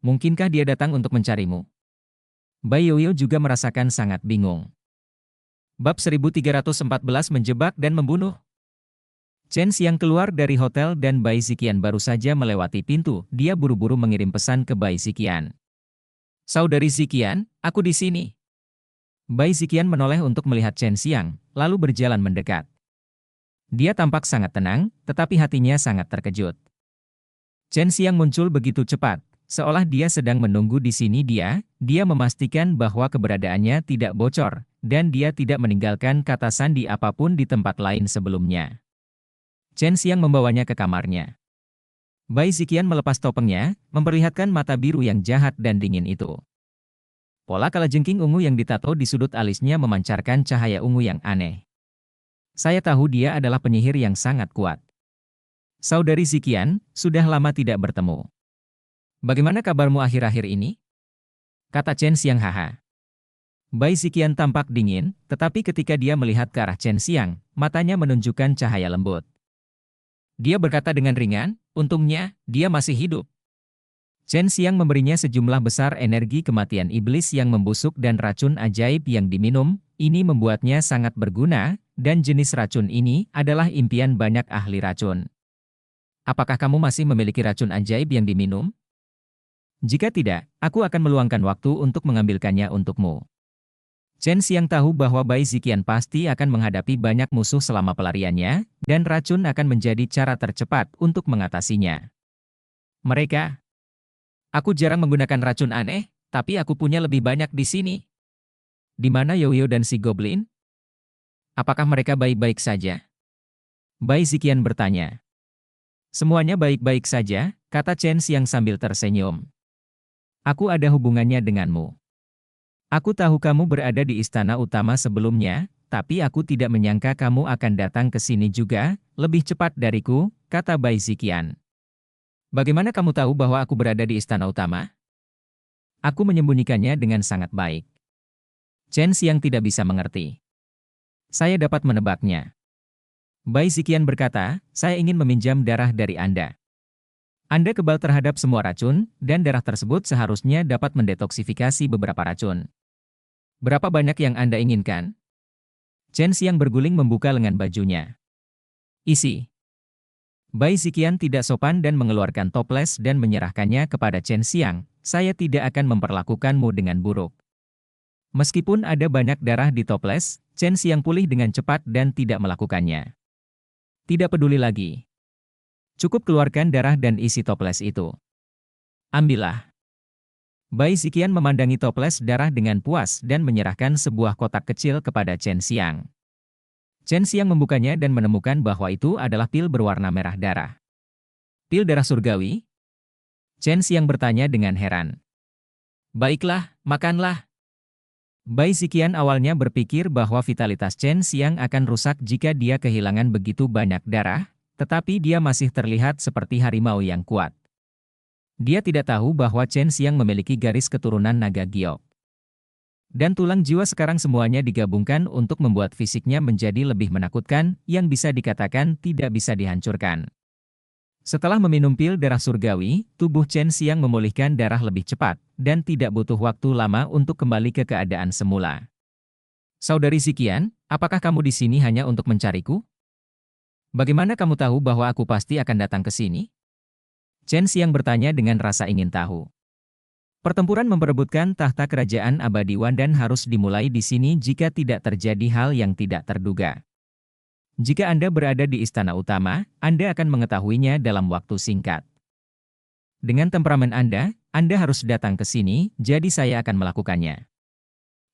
Mungkinkah dia datang untuk mencarimu? Bai Yoyo juga merasakan sangat bingung. Bab 1314 menjebak dan membunuh. Chen Xiang keluar dari hotel dan Bai Ziqian baru saja melewati pintu. Dia buru-buru mengirim pesan ke Bai Ziqian. Saudari Ziqian, aku di sini. Bai Ziqian menoleh untuk melihat Chen Xiang, lalu berjalan mendekat. Dia tampak sangat tenang, tetapi hatinya sangat terkejut. Chen Xiang muncul begitu cepat. Seolah dia sedang menunggu di sini dia memastikan bahwa keberadaannya tidak bocor, dan dia tidak meninggalkan kata sandi apapun di tempat lain sebelumnya. Chen Xiang membawanya ke kamarnya. Bai Ziqian melepas topengnya, memperlihatkan mata biru yang jahat dan dingin itu. Pola kalajengking ungu yang ditato di sudut alisnya memancarkan cahaya ungu yang aneh. Saya tahu dia adalah penyihir yang sangat kuat. Saudari Ziqian, sudah lama tidak bertemu. Bagaimana kabarmu akhir-akhir ini? Kata Chen Xiang haha. Bai Ziqian tampak dingin, tetapi ketika dia melihat ke arah Chen Xiang, matanya menunjukkan cahaya lembut. Dia berkata dengan ringan, untungnya, dia masih hidup. Chen Xiang memberinya sejumlah besar energi kematian iblis yang membusuk dan racun ajaib yang diminum. Ini membuatnya sangat berguna, dan jenis racun ini adalah impian banyak ahli racun. Apakah kamu masih memiliki racun ajaib yang diminum? Jika tidak, aku akan meluangkan waktu untuk mengambilkannya untukmu. Chen Xiang tahu bahwa Bai Ziqian pasti akan menghadapi banyak musuh selama pelariannya, dan racun akan menjadi cara tercepat untuk mengatasinya. Mereka. Aku jarang menggunakan racun aneh, tapi aku punya lebih banyak di sini. Di mana Yoyo dan si Goblin? Apakah mereka baik-baik saja? Bai Ziqian bertanya. Semuanya baik-baik saja, kata Chen Xiang sambil tersenyum. Aku ada hubungannya denganmu. Aku tahu kamu berada di istana utama sebelumnya, tapi aku tidak menyangka kamu akan datang ke sini juga, lebih cepat dariku, kata Bai Ziqian. Bagaimana kamu tahu bahwa aku berada di istana utama? Aku menyembunyikannya dengan sangat baik. Chen Xiang tidak bisa mengerti. Saya dapat menebaknya. Bai Ziqian berkata, saya ingin meminjam darah dari Anda. Anda kebal terhadap semua racun, dan darah tersebut seharusnya dapat mendetoksifikasi beberapa racun. Berapa banyak yang Anda inginkan? Chen Xiang berguling membuka lengan bajunya. Isi. Bai Ziqian tidak sopan dan mengeluarkan toples dan menyerahkannya kepada Chen Xiang. Saya tidak akan memperlakukanmu dengan buruk. Meskipun ada banyak darah di toples, Chen Xiang pulih dengan cepat dan tidak melakukannya. Tidak peduli lagi. Cukup keluarkan darah dan isi toples itu. Ambillah. Bai Ziqian memandangi toples darah dengan puas dan menyerahkan sebuah kotak kecil kepada Chen Xiang. Chen Xiang membukanya dan menemukan bahwa itu adalah pil berwarna merah darah. Pil darah surgawi? Chen Xiang bertanya dengan heran. Baiklah, makanlah. Bai Ziqian awalnya berpikir bahwa vitalitas Chen Xiang akan rusak jika dia kehilangan begitu banyak darah, tetapi dia masih terlihat seperti harimau yang kuat. Dia tidak tahu bahwa Chen Xiang memiliki garis keturunan naga giok. Dan tulang jiwa sekarang semuanya digabungkan untuk membuat fisiknya menjadi lebih menakutkan, yang bisa dikatakan tidak bisa dihancurkan. Setelah meminum pil darah surgawi, tubuh Chen Xiang memulihkan darah lebih cepat, dan tidak butuh waktu lama untuk kembali ke keadaan semula. Saudari Ziqian, apakah kamu di sini hanya untuk mencariku? Bagaimana kamu tahu bahwa aku pasti akan datang ke sini? Chen Xiang bertanya dengan rasa ingin tahu. Pertempuran memperebutkan tahta kerajaan abadi Wan dan harus dimulai di sini jika tidak terjadi hal yang tidak terduga. Jika Anda berada di istana utama, Anda akan mengetahuinya dalam waktu singkat. Dengan temperamen Anda harus datang ke sini, jadi saya akan melakukannya.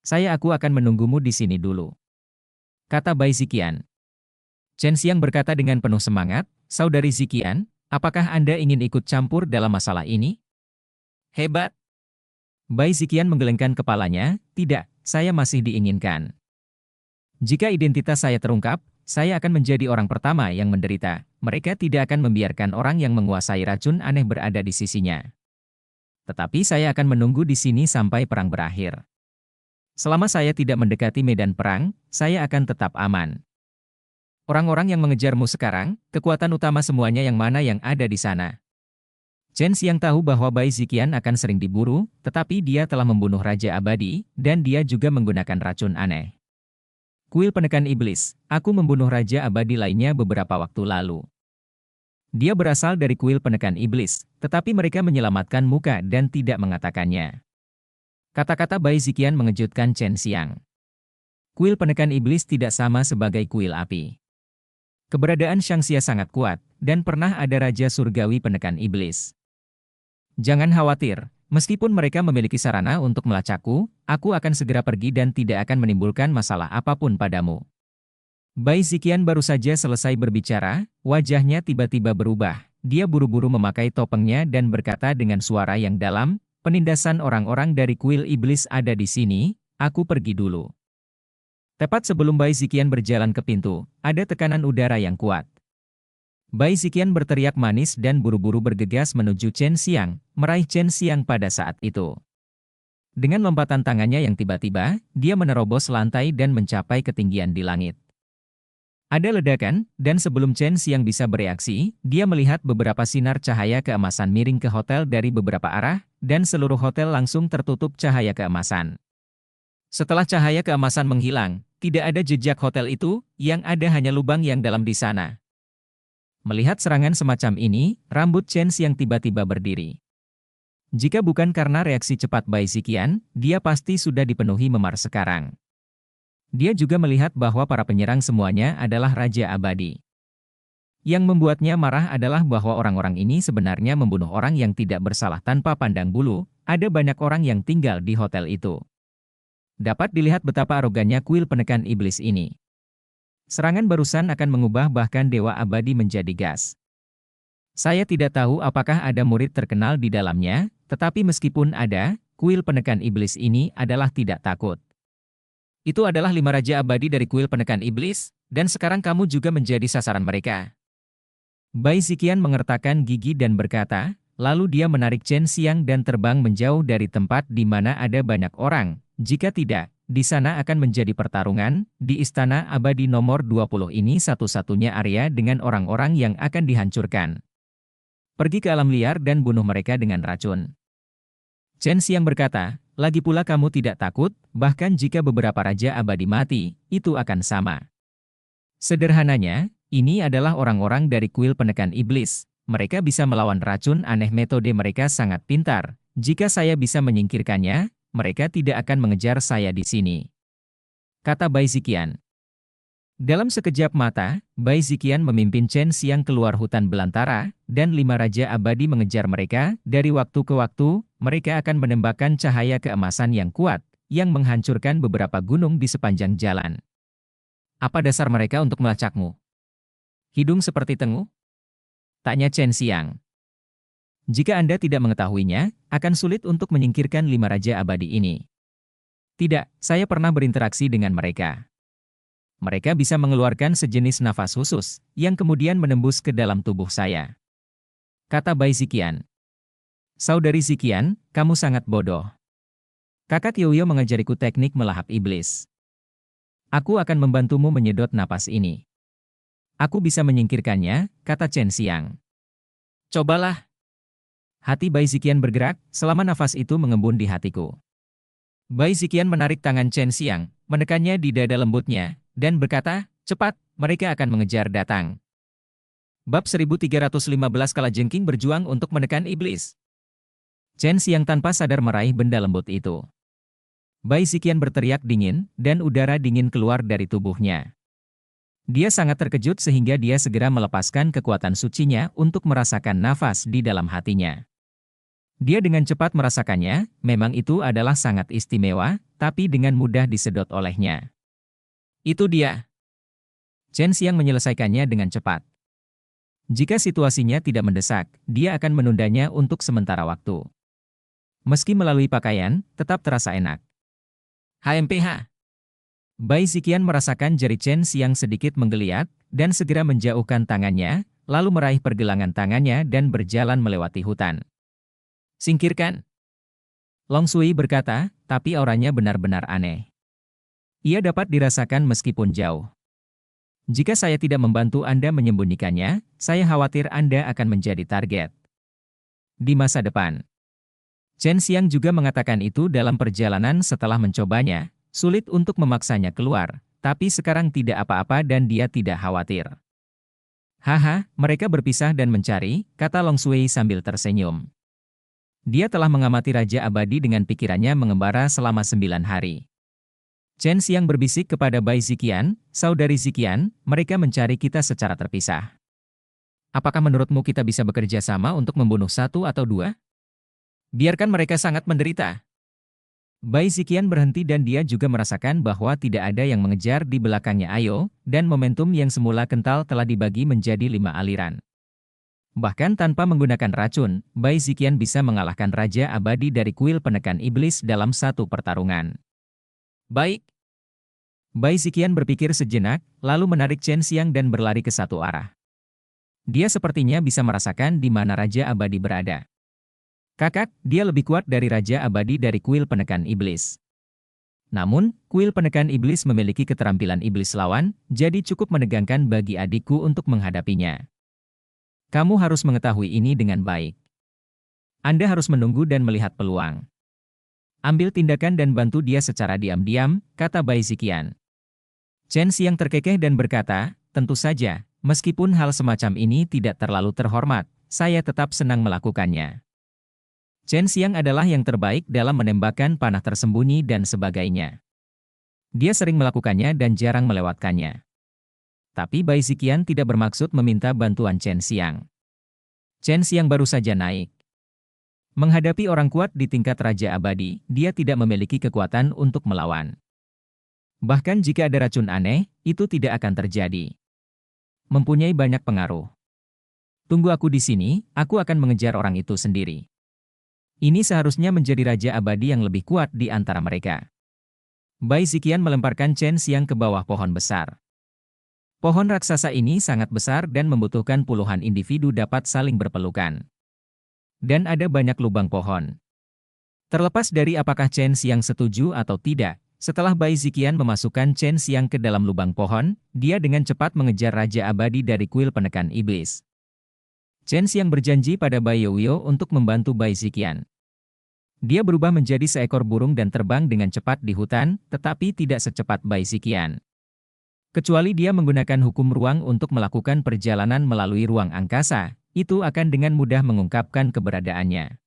Aku akan menunggumu di sini dulu, kata Bai Ziqian. Chen Xiang berkata dengan penuh semangat, Saudari Ziqian, apakah Anda ingin ikut campur dalam masalah ini? Hebat! Bai Ziqian menggelengkan kepalanya, tidak, saya masih diinginkan. Jika identitas saya terungkap, saya akan menjadi orang pertama yang menderita. Mereka tidak akan membiarkan orang yang menguasai racun aneh berada di sisinya. Tetapi saya akan menunggu di sini sampai perang berakhir. Selama saya tidak mendekati medan perang, saya akan tetap aman. Orang-orang yang mengejarmu sekarang, kekuatan utama semuanya yang mana yang ada di sana? Chen Xiang tahu bahwa Bai Ziqian akan sering diburu, tetapi dia telah membunuh Raja Abadi, dan dia juga menggunakan racun aneh. Kuil penekan iblis, aku membunuh Raja Abadi lainnya beberapa waktu lalu. Dia berasal dari kuil penekan iblis, tetapi mereka menyelamatkan muka dan tidak mengatakannya. Kata-kata Bai Ziqian mengejutkan Chen Xiang. Kuil penekan iblis tidak sama sebagai kuil api. Keberadaan Shangxia sangat kuat, dan pernah ada Raja Surgawi penekan iblis. Jangan khawatir, meskipun mereka memiliki sarana untuk melacakku, aku akan segera pergi dan tidak akan menimbulkan masalah apapun padamu. Bai Ziqian baru saja selesai berbicara, wajahnya tiba-tiba berubah. Dia buru-buru memakai topengnya dan berkata dengan suara yang dalam, penindasan orang-orang dari kuil iblis ada di sini, aku pergi dulu. Tepat sebelum Bai Ziqian berjalan ke pintu, ada tekanan udara yang kuat. Bai Ziqian berteriak manis dan buru-buru bergegas menuju Chen Xiang, meraih Chen Xiang pada saat itu. Dengan lompatan tangannya yang tiba-tiba, dia menerobos lantai dan mencapai ketinggian di langit. Ada ledakan, dan sebelum Chen Xiang bisa bereaksi, dia melihat beberapa sinar cahaya keemasan miring ke hotel dari beberapa arah, dan seluruh hotel langsung tertutup cahaya keemasan. Setelah cahaya keemasan menghilang, tidak ada jejak hotel itu, yang ada hanya lubang yang dalam di sana. Melihat serangan semacam ini, rambut Chen Xiang tiba-tiba berdiri. Jika bukan karena reaksi cepat Bai Ziqian, dia pasti sudah dipenuhi memar sekarang. Dia juga melihat bahwa para penyerang semuanya adalah Raja Abadi. Yang membuatnya marah adalah bahwa orang-orang ini sebenarnya membunuh orang yang tidak bersalah tanpa pandang bulu. Ada banyak orang yang tinggal di hotel itu. Dapat dilihat betapa arogannya kuil penekan iblis ini. Serangan barusan akan mengubah bahkan Dewa Abadi menjadi gas. Saya tidak tahu apakah ada murid terkenal di dalamnya, tetapi meskipun ada, kuil penekan iblis ini adalah tidak takut. Itu adalah 5 Raja Abadi dari kuil penekan iblis, dan sekarang kamu juga menjadi sasaran mereka. Bai Ziqian mengertakkan gigi dan berkata, lalu dia menarik Chen Xiang dan terbang menjauh dari tempat di mana ada banyak orang. Jika tidak, di sana akan menjadi pertarungan. Di Istana Abadi nomor 20 ini satu-satunya area dengan orang-orang yang akan dihancurkan. Pergi ke alam liar dan bunuh mereka dengan racun. Chen Xiang berkata, lagi pula kamu tidak takut, bahkan jika beberapa Raja Abadi mati, itu akan sama. Sederhananya, Ini adalah orang-orang dari kuil penekan iblis. Mereka bisa melawan racun aneh, metode mereka sangat pintar. Jika saya bisa menyingkirkannya, mereka tidak akan mengejar saya di sini, kata Bai Ziqian. Dalam sekejap mata, Bai Ziqian memimpin Chen Xiang keluar hutan belantara, dan 5 raja abadi mengejar mereka. Dari waktu ke waktu, mereka akan menembakkan cahaya keemasan yang kuat, yang menghancurkan beberapa gunung di sepanjang jalan. Apa dasar mereka untuk melacakmu? Hidung seperti tengu? Tanya Chen Xiang. Jika Anda tidak mengetahuinya, akan sulit untuk menyingkirkan 5 raja abadi ini. Tidak, saya pernah berinteraksi dengan mereka. Mereka bisa mengeluarkan sejenis nafas khusus, yang kemudian menembus ke dalam tubuh saya, kata Bai Ziqian. Saudari Ziqian, kamu sangat bodoh. Kakak Yoyo mengajariku teknik melahap iblis. Aku akan membantumu menyedot napas ini. Aku bisa menyingkirkannya, kata Chen Xiang. Cobalah. Hati Bai Ziqian bergerak, selama nafas itu mengembun di hatiku. Bai Ziqian menarik tangan Chen Xiang, menekannya di dada lembutnya, dan berkata, cepat, mereka akan mengejar datang. Bab 1315 Kalajengking berjuang untuk menekan iblis. Chen Xiang tanpa sadar meraih benda lembut itu. Bai Ziqian berteriak dingin, dan udara dingin keluar dari tubuhnya. Dia sangat terkejut sehingga dia segera melepaskan kekuatan sucinya untuk merasakan nafas di dalam hatinya. Dia dengan cepat merasakannya, memang itu adalah sangat istimewa, tapi dengan mudah disedot olehnya. Itu dia. Chen Xiang menyelesaikannya dengan cepat. Jika situasinya tidak mendesak, dia akan menundanya untuk sementara waktu. Meski melalui pakaian, tetap terasa enak. HMPH. Bai Ziqian merasakan jari Chen Xiang sedikit menggeliat, dan segera menjauhkan tangannya, lalu meraih pergelangan tangannya dan berjalan melewati hutan. Singkirkan. Long Sui berkata, tapi auranya benar-benar aneh. Ia dapat dirasakan meskipun jauh. Jika saya tidak membantu Anda menyembunyikannya, saya khawatir Anda akan menjadi target di masa depan. Chen Xiang juga mengatakan itu dalam perjalanan setelah mencobanya, sulit untuk memaksanya keluar, tapi sekarang tidak apa-apa dan dia tidak khawatir. Haha, mereka berpisah dan mencari, kata Long Sui sambil tersenyum. Dia telah mengamati Raja Abadi dengan pikirannya mengembara selama 9 hari. Chen Xiang berbisik kepada Bai Ziqian, saudari Ziqian, mereka mencari kita secara terpisah. Apakah menurutmu kita bisa bekerja sama untuk membunuh 1 atau 2? Biarkan mereka sangat menderita. Bai Ziqian berhenti dan dia juga merasakan bahwa tidak ada yang mengejar di belakangnya Ayo, dan momentum yang semula kental telah dibagi menjadi 5 aliran. Bahkan tanpa menggunakan racun, Bai Ziqian bisa mengalahkan Raja Abadi dari kuil penekan iblis dalam 1 pertarungan. Baik. Bai Ziqian berpikir sejenak, lalu menarik Chen Xiang dan berlari ke satu arah. Dia sepertinya bisa merasakan di mana Raja Abadi berada. Kakak, dia lebih kuat dari Raja Abadi dari kuil penekan iblis. Namun, kuil penekan iblis memiliki keterampilan iblis lawan, jadi cukup menegangkan bagi adikku untuk menghadapinya. Kamu harus mengetahui ini dengan baik. Anda harus menunggu dan melihat peluang. Ambil tindakan dan bantu dia secara diam-diam, kata Bai Ziqian. Chen Xiang terkekeh dan berkata, tentu saja, meskipun hal semacam ini tidak terlalu terhormat, saya tetap senang melakukannya. Chen Xiang adalah yang terbaik dalam menembakkan panah tersembunyi dan sebagainya. Dia sering melakukannya dan jarang melewatkannya. Tapi Bai Ziqian tidak bermaksud meminta bantuan Chen Xiang. Chen Xiang baru saja naik. Menghadapi orang kuat di tingkat Raja Abadi, dia tidak memiliki kekuatan untuk melawan. Bahkan jika ada racun aneh, itu tidak akan terjadi. Mempunyai banyak pengaruh. Tunggu aku di sini, aku akan mengejar orang itu sendiri. Ini seharusnya menjadi Raja Abadi yang lebih kuat di antara mereka. Bai Ziqian melemparkan Chen Xiang ke bawah pohon besar. Pohon raksasa ini sangat besar dan membutuhkan puluhan individu dapat saling berpelukan. Dan ada banyak lubang pohon. Terlepas dari apakah Chen Xiang setuju atau tidak, setelah Bai Ziqian memasukkan Chen Xiang ke dalam lubang pohon, dia dengan cepat mengejar Raja Abadi dari kuil penekan iblis. Chen Xiang berjanji pada Bai Youyo untuk membantu Bai Ziqian. Dia berubah menjadi seekor burung dan terbang dengan cepat di hutan, tetapi tidak secepat Bai Ziqian. Kecuali dia menggunakan hukum ruang untuk melakukan perjalanan melalui ruang angkasa, itu akan dengan mudah mengungkapkan keberadaannya.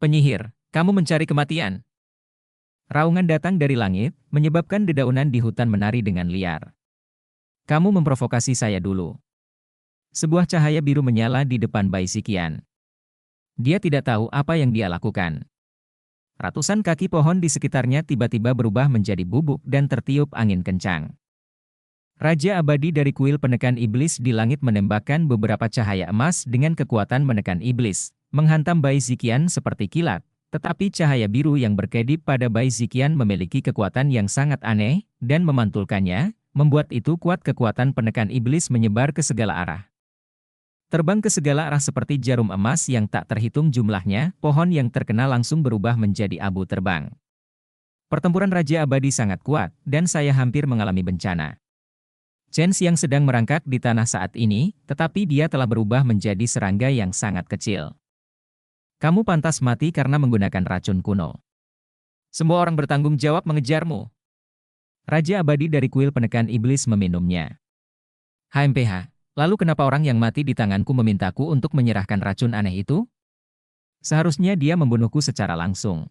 Penyihir, kamu mencari kematian. Raungan datang dari langit, menyebabkan dedaunan di hutan menari dengan liar. Kamu memprovokasi saya dulu. Sebuah cahaya biru menyala di depan Bai Ziqian. Dia tidak tahu apa yang dia lakukan. Ratusan kaki pohon di sekitarnya tiba-tiba berubah menjadi bubuk dan tertiup angin kencang. Raja abadi dari kuil penekan iblis di langit menembakkan beberapa cahaya emas dengan kekuatan menekan iblis, menghantam Bai Ziqian seperti kilat, tetapi cahaya biru yang berkedip pada Bai Ziqian memiliki kekuatan yang sangat aneh, dan memantulkannya, membuat itu kuat kekuatan penekan iblis menyebar ke segala arah. Terbang ke segala arah seperti jarum emas yang tak terhitung jumlahnya, pohon yang terkena langsung berubah menjadi abu terbang. Pertempuran Raja Abadi sangat kuat, dan saya hampir mengalami bencana. Chen Xiang sedang merangkak di tanah saat ini, tetapi dia telah berubah menjadi serangga yang sangat kecil. Kamu pantas mati karena menggunakan racun kuno. Semua orang bertanggung jawab mengejarmu. Raja Abadi dari kuil penekan iblis meminumnya. HMPH. Lalu kenapa orang yang mati di tanganku memintaku untuk menyerahkan racun aneh itu? Seharusnya dia membunuhku secara langsung.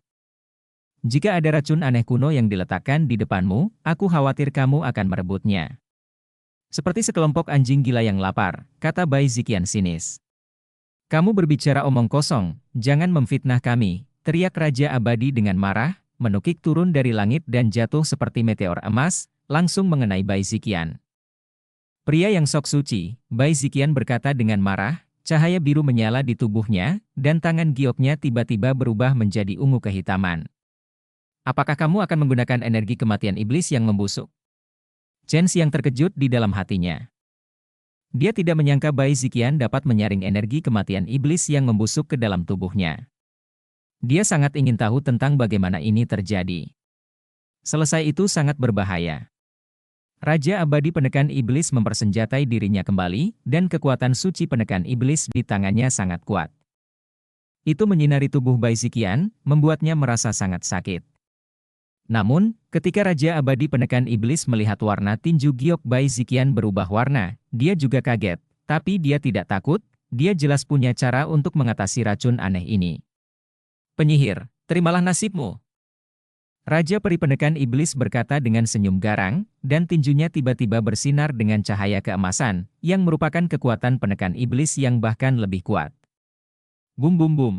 Jika ada racun aneh kuno yang diletakkan di depanmu, aku khawatir kamu akan merebutnya. Seperti sekelompok anjing gila yang lapar, kata Bai Ziqian sinis. Kamu berbicara omong kosong, jangan memfitnah kami, teriak Raja Abadi dengan marah, menukik turun dari langit dan jatuh seperti meteor emas, langsung mengenai Bai Ziqian. Pria yang sok suci, Bai Ziqian berkata dengan marah, cahaya biru menyala di tubuhnya, dan tangan gioknya tiba-tiba berubah menjadi ungu kehitaman. Apakah kamu akan menggunakan energi kematian iblis yang membusuk? Chen Xiang terkejut di dalam hatinya. Dia tidak menyangka Bai Ziqian dapat menyaring energi kematian iblis yang membusuk ke dalam tubuhnya. Dia sangat ingin tahu tentang bagaimana ini terjadi. Selesai itu sangat berbahaya. Raja abadi penekan iblis mempersenjatai dirinya kembali, dan kekuatan suci penekan iblis di tangannya sangat kuat. Itu menyinari tubuh Bai Ziqian, membuatnya merasa sangat sakit. Namun, ketika Raja abadi penekan iblis melihat warna tinju giok Bai Ziqian berubah warna, dia juga kaget, tapi dia tidak takut, dia jelas punya cara untuk mengatasi racun aneh ini. Penyihir, terimalah nasibmu. Raja peri penekan iblis berkata dengan senyum garang, dan tinjunya tiba-tiba bersinar dengan cahaya keemasan, yang merupakan kekuatan penekan iblis yang bahkan lebih kuat. Bum bum bum.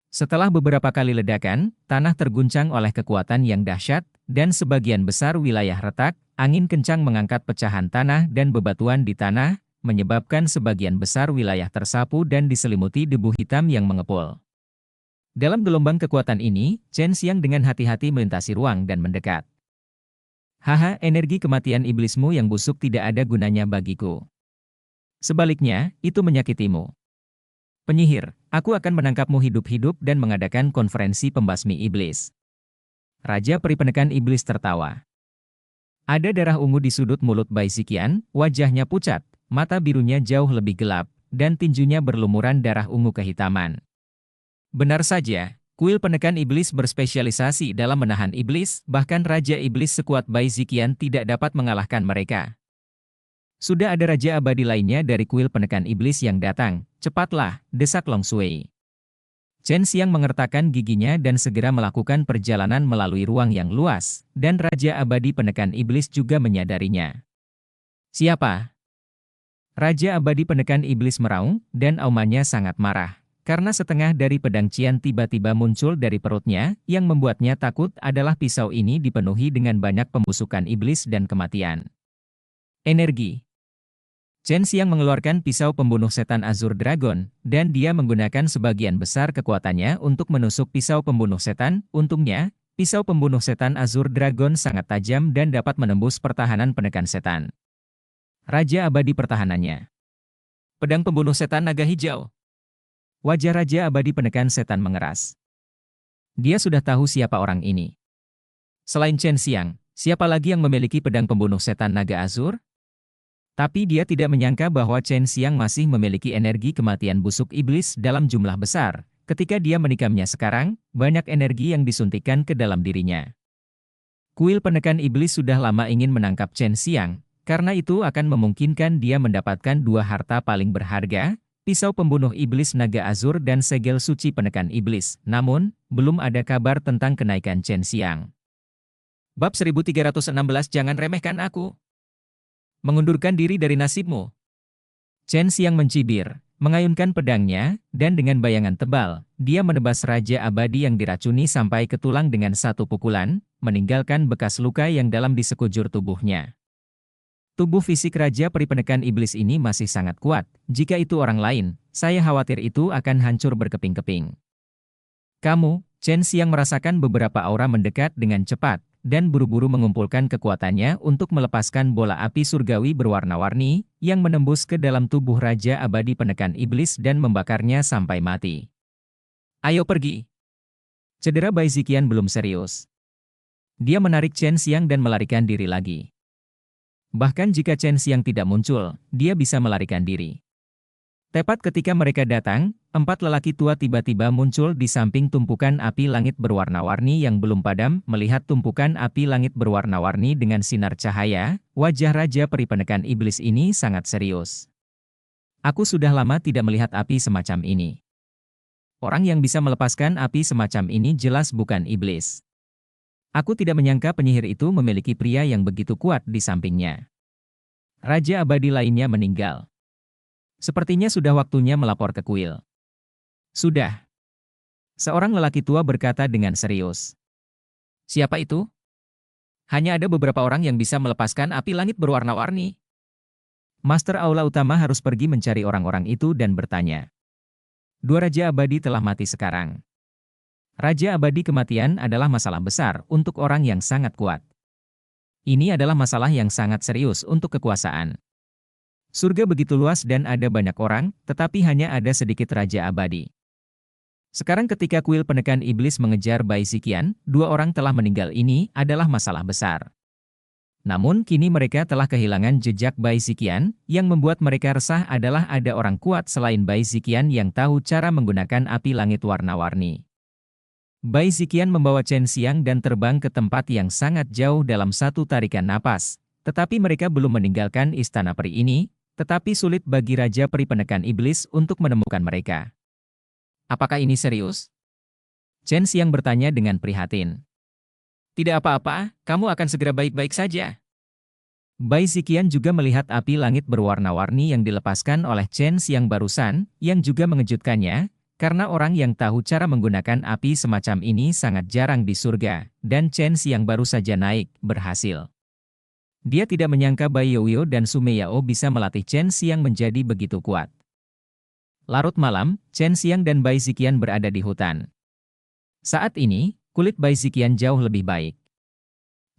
Setelah beberapa kali ledakan, tanah terguncang oleh kekuatan yang dahsyat, dan sebagian besar wilayah retak, angin kencang mengangkat pecahan tanah dan bebatuan di tanah, menyebabkan sebagian besar wilayah tersapu dan diselimuti debu hitam yang mengepul. Dalam gelombang kekuatan ini, Chen Xiang dengan hati-hati melintasi ruang dan mendekat. Haha, energi kematian iblismu yang busuk tidak ada gunanya bagiku. Sebaliknya, itu menyakitimu. Penyihir, aku akan menangkapmu hidup-hidup dan mengadakan konferensi pembasmi iblis. Raja peri penekan iblis tertawa. Ada darah ungu di sudut mulut Bai Ziqian, wajahnya pucat, mata birunya jauh lebih gelap, dan tinjunya berlumuran darah ungu kehitaman. Benar saja, kuil penekan iblis berspesialisasi dalam menahan iblis, bahkan Raja Iblis sekuat Bai Ziqian tidak dapat mengalahkan mereka. Sudah ada Raja Abadi lainnya dari kuil penekan iblis yang datang, cepatlah, desak Long Sui. Chen Xiang mengertakkan giginya dan segera melakukan perjalanan melalui ruang yang luas, dan Raja Abadi penekan iblis juga menyadarinya. Siapa? Raja Abadi penekan iblis meraung, dan aumannya sangat marah. Karena setengah dari pedang Qian tiba-tiba muncul dari perutnya, yang membuatnya takut adalah pisau ini dipenuhi dengan banyak pembusukan iblis dan kematian. Energi. Chen Xiang mengeluarkan pisau pembunuh setan Azur Dragon, dan dia menggunakan sebagian besar kekuatannya untuk menusuk pisau pembunuh setan. Untungnya, pisau pembunuh setan Azur Dragon sangat tajam dan dapat menembus pertahanan penekan setan. Raja abadi pertahanannya. Pedang pembunuh setan naga hijau. Wajah Raja abadi penekan setan mengeras. Dia sudah tahu siapa orang ini. Selain Chen Xiang, siapa lagi yang memiliki pedang pembunuh setan naga azur? Tapi dia tidak menyangka bahwa Chen Xiang masih memiliki energi kematian busuk iblis dalam jumlah besar. Ketika dia menikamnya sekarang, banyak energi yang disuntikkan ke dalam dirinya. Kuil penekan iblis sudah lama ingin menangkap Chen Xiang, karena itu akan memungkinkan dia mendapatkan dua harta paling berharga, pisau pembunuh iblis naga azur dan segel suci penekan iblis. Namun, belum ada kabar tentang kenaikan Chen Xiang. Bab 1316 Jangan remehkan aku. Mengundurkan diri dari nasibmu. Chen Xiang mencibir, mengayunkan pedangnya, dan dengan bayangan tebal, dia menebas Raja Abadi yang diracuni sampai ke tulang dengan satu pukulan, meninggalkan bekas luka yang dalam di sekujur tubuhnya. Tubuh fisik Raja Peri Penekan Iblis ini masih sangat kuat, jika itu orang lain, saya khawatir itu akan hancur berkeping-keping. Kamu, Chen Xiang merasakan beberapa aura mendekat dengan cepat, dan buru-buru mengumpulkan kekuatannya untuk melepaskan bola api surgawi berwarna-warni, yang menembus ke dalam tubuh Raja Abadi Penekan Iblis dan membakarnya sampai mati. Ayo pergi. Cedera Bai Ziqian belum serius. Dia menarik Chen Xiang dan melarikan diri lagi. Bahkan jika Chen Xiang tidak muncul, dia bisa melarikan diri. Tepat ketika mereka datang, 4 lelaki tua tiba-tiba muncul di samping tumpukan api langit berwarna-warni yang belum padam. Melihat tumpukan api langit berwarna-warni dengan sinar cahaya, wajah Raja Peri Penekan Iblis ini sangat serius. Aku sudah lama tidak melihat api semacam ini. Orang yang bisa melepaskan api semacam ini jelas bukan iblis. Aku tidak menyangka penyihir itu memiliki pria yang begitu kuat di sampingnya. Raja Abadi lainnya meninggal. Sepertinya sudah waktunya melapor ke kuil. Sudah. Seorang lelaki tua berkata dengan serius. Siapa itu? Hanya ada beberapa orang yang bisa melepaskan api langit berwarna-warni. Master Aula Utama harus pergi mencari orang-orang itu dan bertanya. Dua Raja Abadi telah mati sekarang. Raja Abadi kematian adalah masalah besar untuk orang yang sangat kuat. Ini adalah masalah yang sangat serius untuk kekuasaan. Surga begitu luas dan ada banyak orang, tetapi hanya ada sedikit Raja Abadi. Sekarang ketika kuil penekan iblis mengejar Bai Ziqian, 2 orang telah meninggal ini adalah masalah besar. Namun kini mereka telah kehilangan jejak Bai Ziqian, yang membuat mereka resah adalah ada orang kuat selain Bai Ziqian yang tahu cara menggunakan api langit warna-warni. Bai Ziqian membawa Chen Xiang dan terbang ke tempat yang sangat jauh dalam satu tarikan napas, tetapi mereka belum meninggalkan istana peri ini, tetapi sulit bagi Raja Peri Penekan Iblis untuk menemukan mereka. Apakah ini serius? Chen Xiang bertanya dengan prihatin. Tidak apa-apa, kamu akan segera baik-baik saja. Bai Ziqian juga melihat api langit berwarna-warni yang dilepaskan oleh Chen Xiang barusan, yang juga mengejutkannya, karena orang yang tahu cara menggunakan api semacam ini sangat jarang di surga, dan Chen Xiang baru saja naik, berhasil. Dia tidak menyangka Bai Youyo dan Sumeyao bisa melatih Chen Xiang menjadi begitu kuat. Larut malam, Chen Xiang dan Bai Ziqian berada di hutan. Saat ini, kulit Bai Ziqian jauh lebih baik.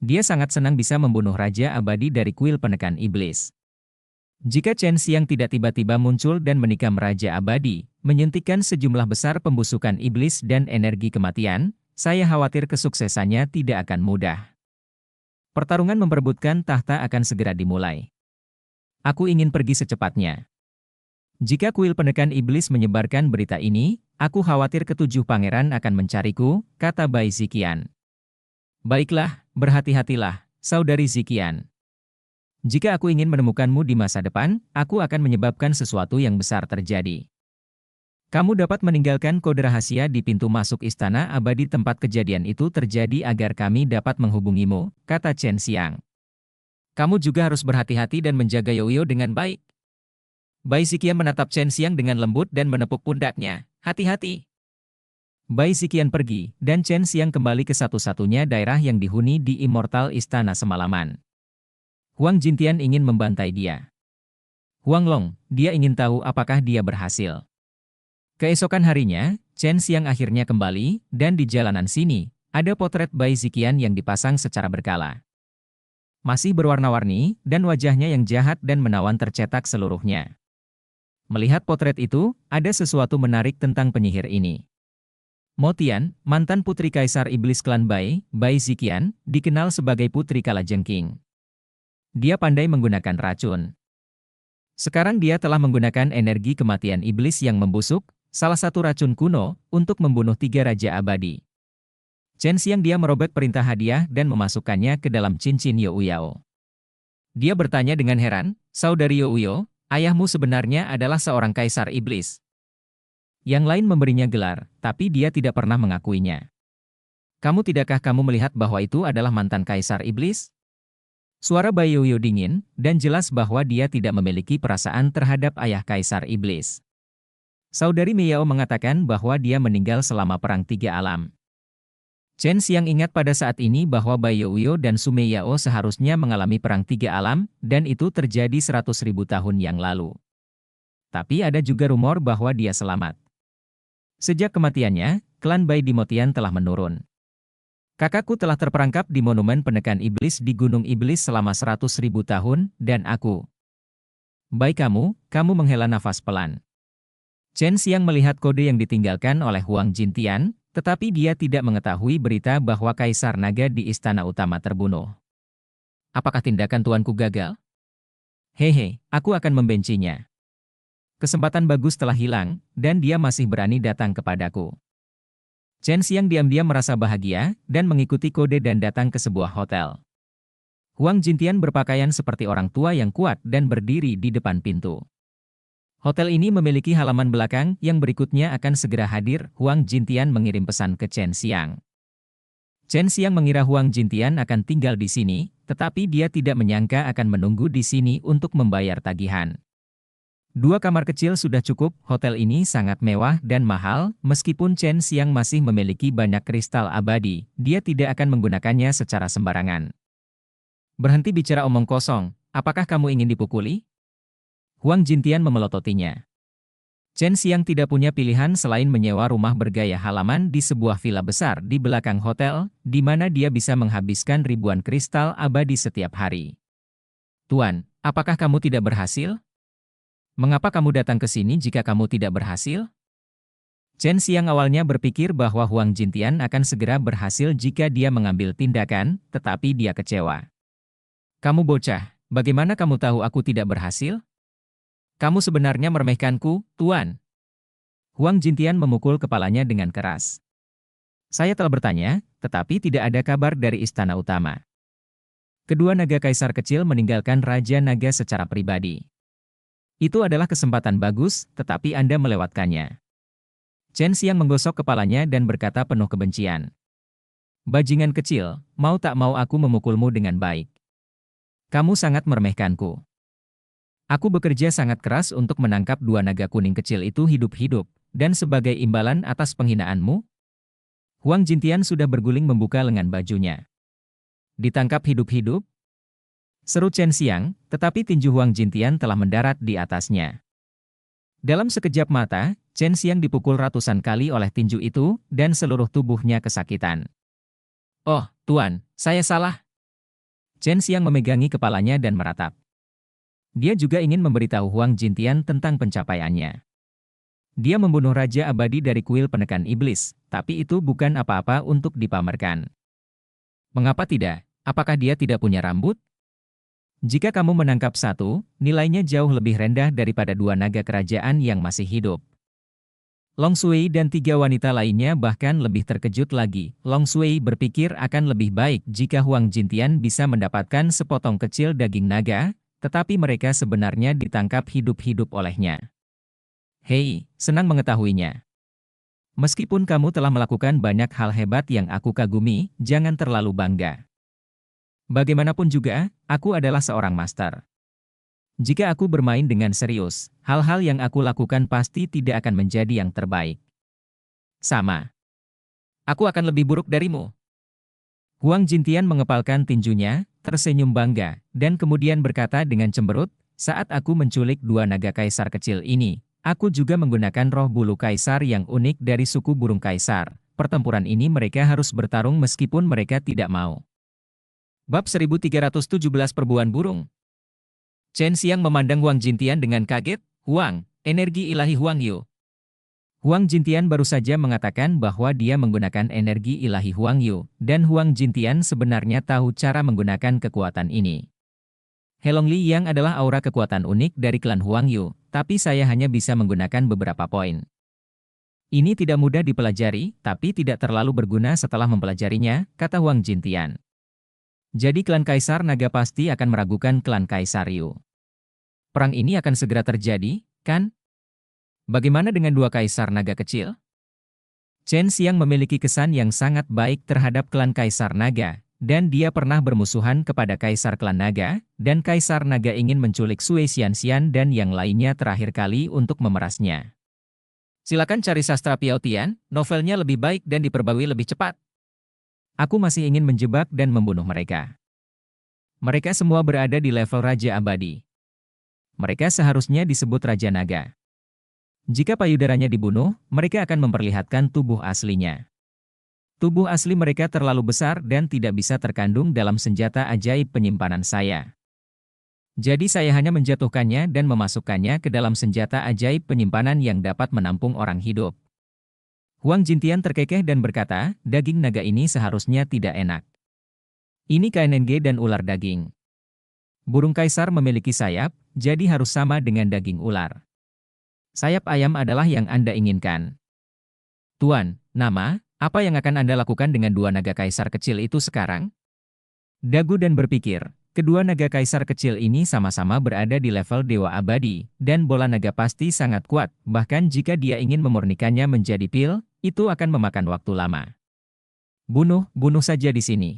Dia sangat senang bisa membunuh Raja Abadi dari kuil penekan iblis. Jika Chen Xiang tidak tiba-tiba muncul dan menikam Raja Abadi, menyuntikkan sejumlah besar pembusukan iblis dan energi kematian, saya khawatir kesuksesannya tidak akan mudah. Pertarungan memperebutkan tahta akan segera dimulai. Aku ingin pergi secepatnya. Jika kuil penekan iblis menyebarkan berita ini, aku khawatir ketujuh pangeran akan mencariku, kata Bai Ziqian. Baiklah, berhati-hatilah, saudari Ziqian. Jika aku ingin menemukanmu di masa depan, aku akan menyebabkan sesuatu yang besar terjadi. Kamu dapat meninggalkan kode rahasia di pintu masuk istana abadi tempat kejadian itu terjadi agar kami dapat menghubungimu, kata Chen Xiang. Kamu juga harus berhati-hati dan menjaga Youyo dengan baik. Bai Ziqian menatap Chen Xiang dengan lembut dan menepuk pundaknya. Hati-hati. Bai Ziqian pergi, dan Chen Xiang kembali ke satu-satunya daerah yang dihuni di Immortal Istana semalaman. Huang Jintian ingin membantai dia. Huang Long, dia ingin tahu apakah dia berhasil. Keesokan harinya, Chen Xiang akhirnya kembali, dan di jalanan sini, ada potret Bai Ziqian yang dipasang secara berkala. Masih berwarna-warni, dan wajahnya yang jahat dan menawan tercetak seluruhnya. Melihat potret itu, ada sesuatu menarik tentang penyihir ini. Mo Tian, mantan putri kaisar iblis klan Bai, Bai Ziqian, dikenal sebagai putri kalajengking. Dia pandai menggunakan racun. Sekarang dia telah menggunakan energi kematian iblis yang membusuk, salah satu racun kuno, untuk membunuh 3 raja abadi. Chen Xiang dia merobek perintah hadiah dan memasukkannya ke dalam cincin Youyao. Dia bertanya dengan heran, "Saudari Youyo, ayahmu sebenarnya adalah seorang kaisar iblis." Yang lain memberinya gelar, tapi dia tidak pernah mengakuinya. Tidakkah kamu melihat bahwa itu adalah mantan kaisar iblis?" Suara Bai Youyo dingin, dan jelas bahwa dia tidak memiliki perasaan terhadap ayah kaisar iblis. Saudari Miao mengatakan bahwa dia meninggal selama Perang Tiga Alam. Chen Xiang ingat pada saat ini bahwa Bai Youyo dan Su Meiyao seharusnya mengalami Perang Tiga Alam, dan itu terjadi 100.000 tahun yang lalu. Tapi ada juga rumor bahwa dia selamat. Sejak kematiannya, klan Bai Dimotian telah menurun. Kakakku telah terperangkap di monumen penekan iblis di Gunung Iblis selama 100.000 tahun, dan aku. Baik kamu menghela nafas pelan. Chen Xiang melihat kode yang ditinggalkan oleh Huang Jintian, tetapi dia tidak mengetahui berita bahwa Kaisar Naga di Istana Utama terbunuh. Apakah tindakan tuanku gagal? Hehe, aku akan membencinya. Kesempatan bagus telah hilang, dan dia masih berani datang kepadaku. Chen Xiang diam-diam merasa bahagia, dan mengikuti kode dan datang ke sebuah hotel. Huang Jintian berpakaian seperti orang tua yang kuat dan berdiri di depan pintu. Hotel ini memiliki halaman belakang yang berikutnya akan segera hadir. Huang Jintian mengirim pesan ke Chen Xiang. Chen Xiang mengira Huang Jintian akan tinggal di sini, tetapi dia tidak menyangka akan menunggu di sini untuk membayar tagihan. 2 kamar kecil sudah cukup. Hotel ini sangat mewah dan mahal, meskipun Chen Xiang masih memiliki banyak kristal abadi, dia tidak akan menggunakannya secara sembarangan. Berhenti bicara omong kosong, apakah kamu ingin dipukuli? Huang Jintian memelototinya. Chen Xiang tidak punya pilihan selain menyewa rumah bergaya halaman di sebuah villa besar di belakang hotel, di mana dia bisa menghabiskan ribuan kristal abadi setiap hari. Tuan, apakah kamu tidak berhasil? Mengapa kamu datang ke sini jika kamu tidak berhasil? Chen Xiang awalnya berpikir bahwa Huang Jintian akan segera berhasil jika dia mengambil tindakan, tetapi dia kecewa. Kamu bocah, bagaimana kamu tahu aku tidak berhasil? Kamu sebenarnya meremehkanku, Tuan. Huang Jintian memukul kepalanya dengan keras. Saya telah bertanya, tetapi tidak ada kabar dari istana utama. Kedua naga kaisar kecil meninggalkan Raja Naga secara pribadi. Itu adalah kesempatan bagus, tetapi Anda melewatkannya. Chen Xiang menggosok kepalanya dan berkata penuh kebencian. Bajingan kecil, mau tak mau aku memukulmu dengan baik. Kamu sangat meremehkanku. Aku bekerja sangat keras untuk menangkap 2 naga kuning kecil itu hidup-hidup, dan sebagai imbalan atas penghinaanmu, Huang Jintian sudah berguling membuka lengan bajunya. Ditangkap hidup-hidup? Seru Chen Xiang, tetapi tinju Huang Jintian telah mendarat di atasnya. Dalam sekejap mata, Chen Xiang dipukul ratusan kali oleh tinju itu, dan seluruh tubuhnya kesakitan. Oh, Tuan, saya salah. Chen Xiang memegangi kepalanya dan meratap. Dia juga ingin memberitahu Huang Jintian tentang pencapaiannya. Dia membunuh Raja Abadi dari kuil penekan iblis, tapi itu bukan apa-apa untuk dipamerkan. Mengapa tidak? Apakah dia tidak punya rambut? Jika kamu menangkap 1, nilainya jauh lebih rendah daripada 2 naga kerajaan yang masih hidup. Long Shui dan 3 wanita lainnya bahkan lebih terkejut lagi. Long Shui berpikir akan lebih baik jika Huang Jintian bisa mendapatkan sepotong kecil daging naga, tetapi mereka sebenarnya ditangkap hidup-hidup olehnya. Hei, senang mengetahuinya. Meskipun kamu telah melakukan banyak hal hebat yang aku kagumi, jangan terlalu bangga. Bagaimanapun juga, aku adalah seorang master. Jika aku bermain dengan serius, hal-hal yang aku lakukan pasti tidak akan menjadi yang terbaik. Sama. Aku akan lebih buruk darimu. Huang Jintian mengepalkan tinjunya, tersenyum bangga, dan kemudian berkata dengan cemberut, saat aku menculik 2 naga kaisar kecil ini, aku juga menggunakan roh bulu kaisar yang unik dari suku burung kaisar. Pertempuran ini mereka harus bertarung meskipun mereka tidak mau. Bab 1317 Perburuan Burung. Chen Xiang memandang Huang Jintian dengan kaget. Huang, energi ilahi Huang Yu. Huang Jintian baru saja mengatakan bahwa dia menggunakan energi ilahi Huang Yu, dan Huang Jintian sebenarnya tahu cara menggunakan kekuatan ini. Helong Li Yang adalah aura kekuatan unik dari klan Huang Yu, tapi saya hanya bisa menggunakan beberapa poin. Ini tidak mudah dipelajari, tapi tidak terlalu berguna setelah mempelajarinya, kata Huang Jintian. Jadi klan Kaisar Naga pasti akan meragukan klan Kaisar Yu. Perang ini akan segera terjadi, kan? Bagaimana dengan dua Kaisar Naga kecil? Chen Xiang memiliki kesan yang sangat baik terhadap klan Kaisar Naga, dan dia pernah bermusuhan kepada Kaisar klan Naga, dan Kaisar Naga ingin menculik Sui Xianxian dan yang lainnya terakhir kali untuk memerasnya. Silakan cari sastra Piao Tian, novelnya lebih baik dan diperbarui lebih cepat. Aku masih ingin menjebak dan membunuh mereka. Mereka semua berada di level Raja Abadi. Mereka seharusnya disebut Raja Naga. Jika payudaranya dibunuh, mereka akan memperlihatkan tubuh aslinya. Tubuh asli mereka terlalu besar dan tidak bisa terkandung dalam senjata ajaib penyimpanan saya. Jadi saya hanya menjatuhkannya dan memasukkannya ke dalam senjata ajaib penyimpanan yang dapat menampung orang hidup. Huang Jintian terkekeh dan berkata, daging naga ini seharusnya tidak enak. Ini KNNG dan ular daging. Burung kaisar memiliki sayap, jadi harus sama dengan daging ular. Sayap ayam adalah yang Anda inginkan. Tuan, nama, apa yang akan Anda lakukan dengan dua naga kaisar kecil itu sekarang? Dagu dan berpikir, kedua naga kaisar kecil ini sama-sama berada di level Dewa Abadi, dan bola naga pasti sangat kuat, bahkan jika dia ingin memurnikannya menjadi pil, itu akan memakan waktu lama. Bunuh saja di sini.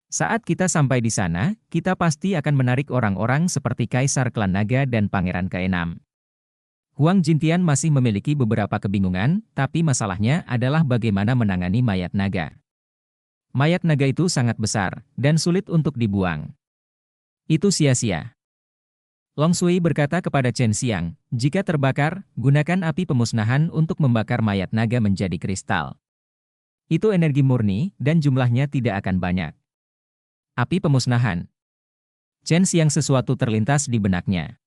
Saat kita sampai di sana, kita pasti akan menarik orang-orang seperti Kaisar Klan Naga dan Pangeran ke-6. Huang Jintian masih memiliki beberapa kebingungan, tapi masalahnya adalah bagaimana menangani mayat naga. Mayat naga itu sangat besar, dan sulit untuk dibuang. Itu sia-sia. Long Sui berkata kepada Chen Xiang, jika terbakar, gunakan api pemusnahan untuk membakar mayat naga menjadi kristal. Itu energi murni, dan jumlahnya tidak akan banyak. Api pemusnahan. Chen Xiang sesuatu terlintas di benaknya.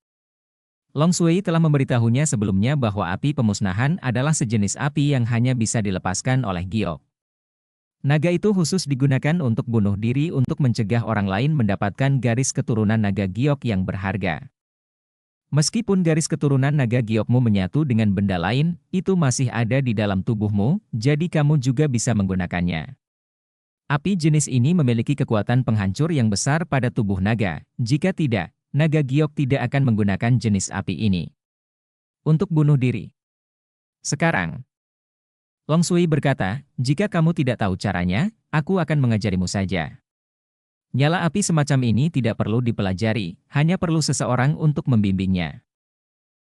Long Sui telah memberitahunya sebelumnya bahwa api pemusnahan adalah sejenis api yang hanya bisa dilepaskan oleh giok. Naga itu khusus digunakan untuk bunuh diri untuk mencegah orang lain mendapatkan garis keturunan naga giok yang berharga. Meskipun garis keturunan naga giokmu menyatu dengan benda lain, itu masih ada di dalam tubuhmu, jadi kamu juga bisa menggunakannya. Api jenis ini memiliki kekuatan penghancur yang besar pada tubuh naga, jika tidak, naga giok tidak akan menggunakan jenis api ini untuk bunuh diri. Sekarang, Long Sui berkata, jika kamu tidak tahu caranya, aku akan mengajarimu saja. Nyala api semacam ini tidak perlu dipelajari, hanya perlu seseorang untuk membimbingnya.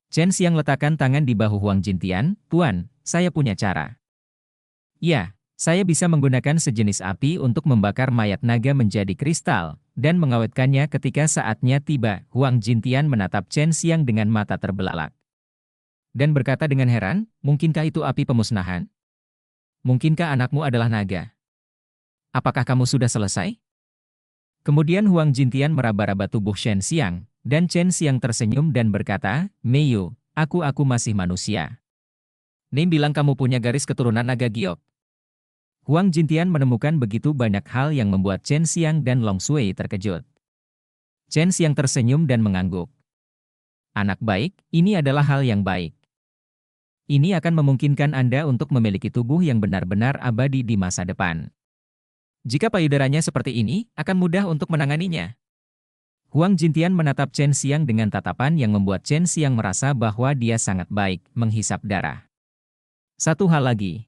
Chen Xiang letakkan tangan di bahu Huang Jintian, Tuan, saya punya cara. Ya, saya bisa menggunakan sejenis api untuk membakar mayat naga menjadi kristal, dan mengawetkannya ketika saatnya tiba. Huang Jintian menatap Chen Xiang dengan mata terbelalak. Dan berkata dengan heran, mungkinkah itu api pemusnahan? Mungkinkah anakmu adalah naga? Apakah kamu sudah selesai? Kemudian Huang Jintian meraba-raba tubuh Chen Xiang, dan Chen Xiang tersenyum dan berkata, Meiyu, aku masih manusia. Nim bilang kamu punya garis keturunan naga giok. Huang Jintian menemukan begitu banyak hal yang membuat Chen Xiang dan Long Sui terkejut. Chen Xiang tersenyum dan mengangguk. Anak baik, ini adalah hal yang baik. Ini akan memungkinkan Anda untuk memiliki tubuh yang benar-benar abadi di masa depan. Jika payudaranya seperti ini, akan mudah untuk menanganinya. Huang Jintian menatap Chen Xiang dengan tatapan yang membuat Chen Xiang merasa bahwa dia sangat baik, menghisap darah. Satu hal lagi.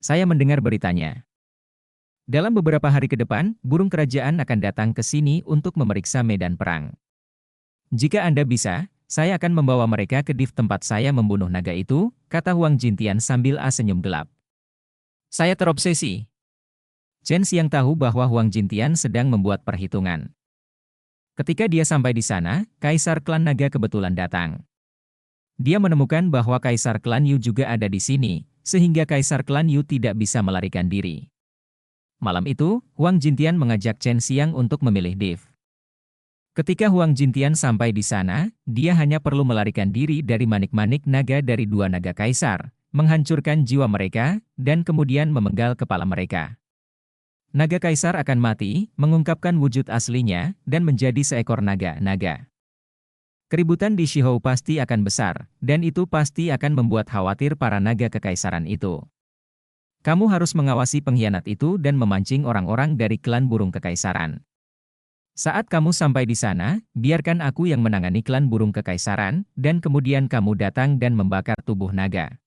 Saya mendengar beritanya. Dalam beberapa hari ke depan, burung kerajaan akan datang ke sini untuk memeriksa medan perang. Jika Anda bisa, saya akan membawa mereka ke div tempat saya membunuh naga itu, kata Huang Jintian sambil senyum gelap. Saya terobsesi. Chen Xiang tahu bahwa Huang Jintian sedang membuat perhitungan. Ketika dia sampai di sana, Kaisar Klan Naga kebetulan datang. Dia menemukan bahwa Kaisar Klan Yu juga ada di sini, sehingga Kaisar Klan Yu tidak bisa melarikan diri. Malam itu, Huang Jintian mengajak Chen Xiang untuk memilih div. Ketika Huang Jintian sampai di sana, dia hanya perlu melarikan diri dari manik-manik naga dari dua naga kaisar, menghancurkan jiwa mereka, dan kemudian memenggal kepala mereka. Naga kaisar akan mati, mengungkapkan wujud aslinya, dan menjadi seekor naga-naga. Keributan di Shihou pasti akan besar, dan itu pasti akan membuat khawatir para naga kekaisaran itu. Kamu harus mengawasi pengkhianat itu dan memancing orang-orang dari klan burung kekaisaran. Saat kamu sampai di sana, biarkan aku yang menangani klan burung kekaisaran, dan kemudian kamu datang dan membakar tubuh naga.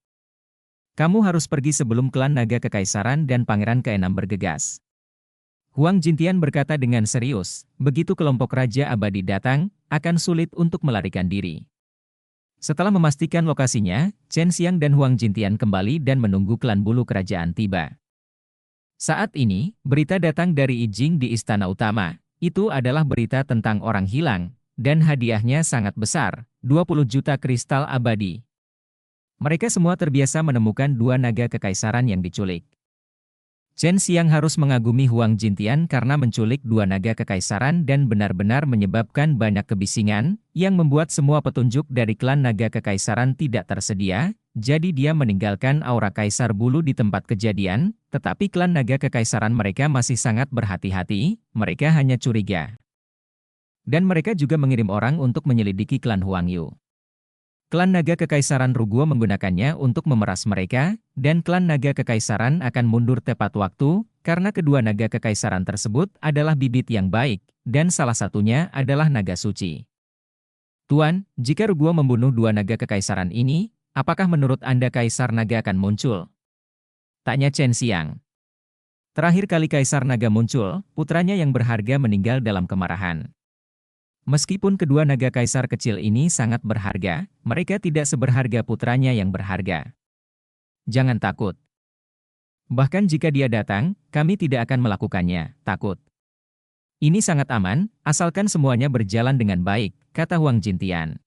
Kamu harus pergi sebelum klan naga kekaisaran dan pangeran keenam bergegas. Huang Jintian berkata dengan serius, begitu kelompok Raja Abadi datang, akan sulit untuk melarikan diri. Setelah memastikan lokasinya, Chen Xiang dan Huang Jintian kembali dan menunggu klan bulu kerajaan tiba. Saat ini, berita datang dari I Jing di Istana Utama. Itu adalah berita tentang orang hilang, dan hadiahnya sangat besar, 20 juta kristal abadi. Mereka semua terbiasa menemukan dua naga kekaisaran yang diculik. Chen Xiang harus mengagumi Huang Jintian karena menculik dua naga kekaisaran dan benar-benar menyebabkan banyak kebisingan, yang membuat semua petunjuk dari klan naga kekaisaran tidak tersedia, jadi dia meninggalkan aura kaisar bulu di tempat kejadian, tetapi klan naga kekaisaran mereka masih sangat berhati-hati, mereka hanya curiga. Dan mereka juga mengirim orang untuk menyelidiki klan Huang Yu. Klan naga kekaisaran Ruguo menggunakannya untuk memeras mereka, dan klan naga kekaisaran akan mundur tepat waktu, karena kedua naga kekaisaran tersebut adalah bibit yang baik, dan salah satunya adalah naga suci. Tuan, jika Ruguo membunuh dua naga kekaisaran ini, apakah menurut Anda Kaisar Naga akan muncul? Tanya Chen Xiang. Terakhir kali Kaisar Naga muncul, putranya yang berharga meninggal dalam kemarahan. Meskipun kedua naga kaisar kecil ini sangat berharga, mereka tidak seberharga putranya yang berharga. Jangan takut. Bahkan jika dia datang, kami tidak akan melakukannya, takut. Ini sangat aman, asalkan semuanya berjalan dengan baik, kata Huang Jintian.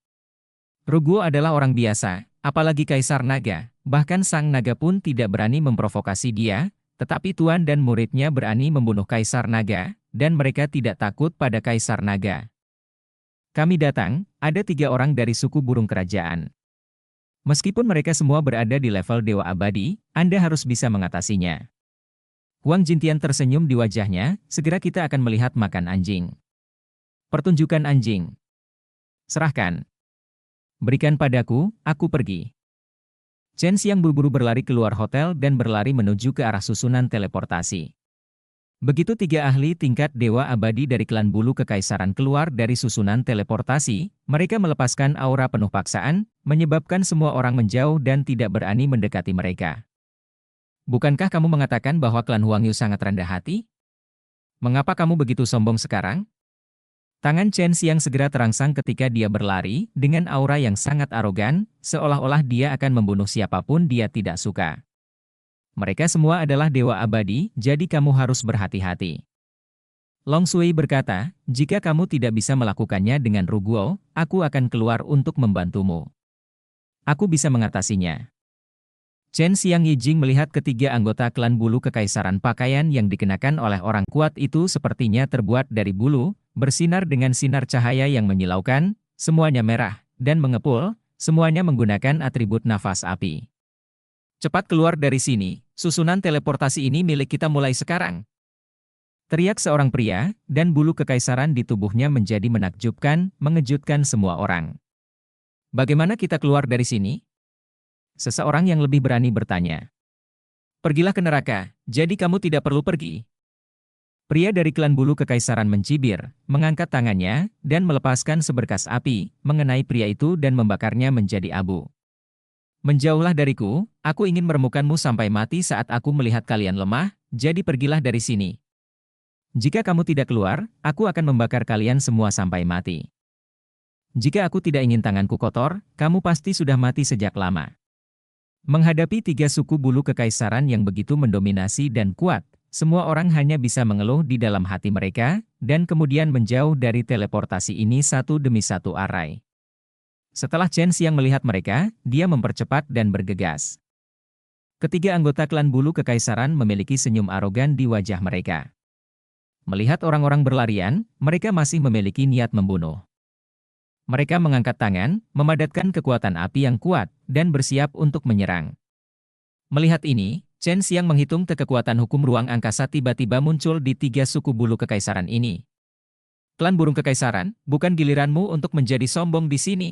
Ruguo adalah orang biasa, apalagi Kaisar Naga, bahkan Sang Naga pun tidak berani memprovokasi dia, tetapi tuan dan muridnya berani membunuh Kaisar Naga, dan mereka tidak takut pada Kaisar Naga. Kami datang, ada 3 orang dari suku burung kerajaan. Meskipun mereka semua berada di level Dewa Abadi, Anda harus bisa mengatasinya. Huang Jintian tersenyum di wajahnya, segera kita akan melihat makan anjing. Pertunjukan anjing. Serahkan. Berikan padaku, aku pergi. Chen Xiang buru-buru berlari keluar hotel dan berlari menuju ke arah susunan teleportasi. Begitu 3 ahli tingkat Dewa Abadi dari klan bulu kekaisaran keluar dari susunan teleportasi, mereka melepaskan aura penuh paksaan, menyebabkan semua orang menjauh dan tidak berani mendekati mereka. Bukankah kamu mengatakan bahwa klan Huang Yu sangat rendah hati? Mengapa kamu begitu sombong sekarang? Tangan Chen Xiang segera terangsang ketika dia berlari, dengan aura yang sangat arogan, seolah-olah dia akan membunuh siapapun dia tidak suka. Mereka semua adalah Dewa Abadi, jadi kamu harus berhati-hati. Long Sui berkata, jika kamu tidak bisa melakukannya dengan Ruguo, aku akan keluar untuk membantumu. Aku bisa mengatasinya. Chen Xiang Yijing melihat ketiga anggota klan bulu kekaisaran pakaian yang dikenakan oleh orang kuat itu sepertinya terbuat dari bulu, bersinar dengan sinar cahaya yang menyilaukan, semuanya merah, dan mengepul, semuanya menggunakan atribut nafas api. Cepat keluar dari sini, susunan teleportasi ini milik kita mulai sekarang. Teriak seorang pria, dan bulu kekaisaran di tubuhnya menjadi menakjubkan, mengejutkan semua orang. Bagaimana kita keluar dari sini? Seseorang yang lebih berani bertanya. Pergilah ke neraka, jadi kamu tidak perlu pergi. Pria dari klan bulu kekaisaran mencibir, mengangkat tangannya, dan melepaskan seberkas api, mengenai pria itu dan membakarnya menjadi abu. Menjauhlah dariku, aku ingin meremukanmu sampai mati saat aku melihat kalian lemah, jadi pergilah dari sini. Jika kamu tidak keluar, aku akan membakar kalian semua sampai mati. Jika aku tidak ingin tanganku kotor, kamu pasti sudah mati sejak lama. Menghadapi 3 suku bulu kekaisaran yang begitu mendominasi dan kuat, semua orang hanya bisa mengeluh di dalam hati mereka, dan kemudian menjauh dari teleportasi ini satu demi satu arai. Setelah Chen Xiang melihat mereka, dia mempercepat dan bergegas. Ketiga anggota klan bulu kekaisaran memiliki senyum arogan di wajah mereka. Melihat orang-orang berlarian, mereka masih memiliki niat membunuh. Mereka mengangkat tangan, memadatkan kekuatan api yang kuat, dan bersiap untuk menyerang. Melihat ini, Chen Xiang menghitung kekuatan hukum ruang angkasa tiba-tiba muncul di 3 suku bulu kekaisaran ini. Klan burung kekaisaran, bukan giliranmu untuk menjadi sombong di sini.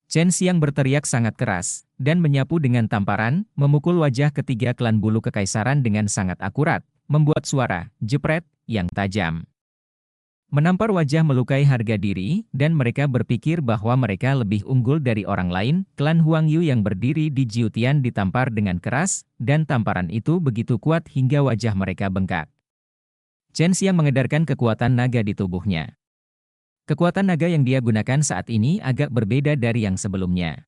Chen Xiang berteriak sangat keras, dan menyapu dengan tamparan, memukul wajah ketiga klan bulu kekaisaran dengan sangat akurat, membuat suara jepret yang tajam. Menampar wajah melukai harga diri, dan mereka berpikir bahwa mereka lebih unggul dari orang lain. Klan Huang Yu yang berdiri di Jiutian ditampar dengan keras, dan tamparan itu begitu kuat hingga wajah mereka bengkak. Chen Xiang mengedarkan kekuatan naga di tubuhnya. Kekuatan naga yang dia gunakan saat ini agak berbeda dari yang sebelumnya.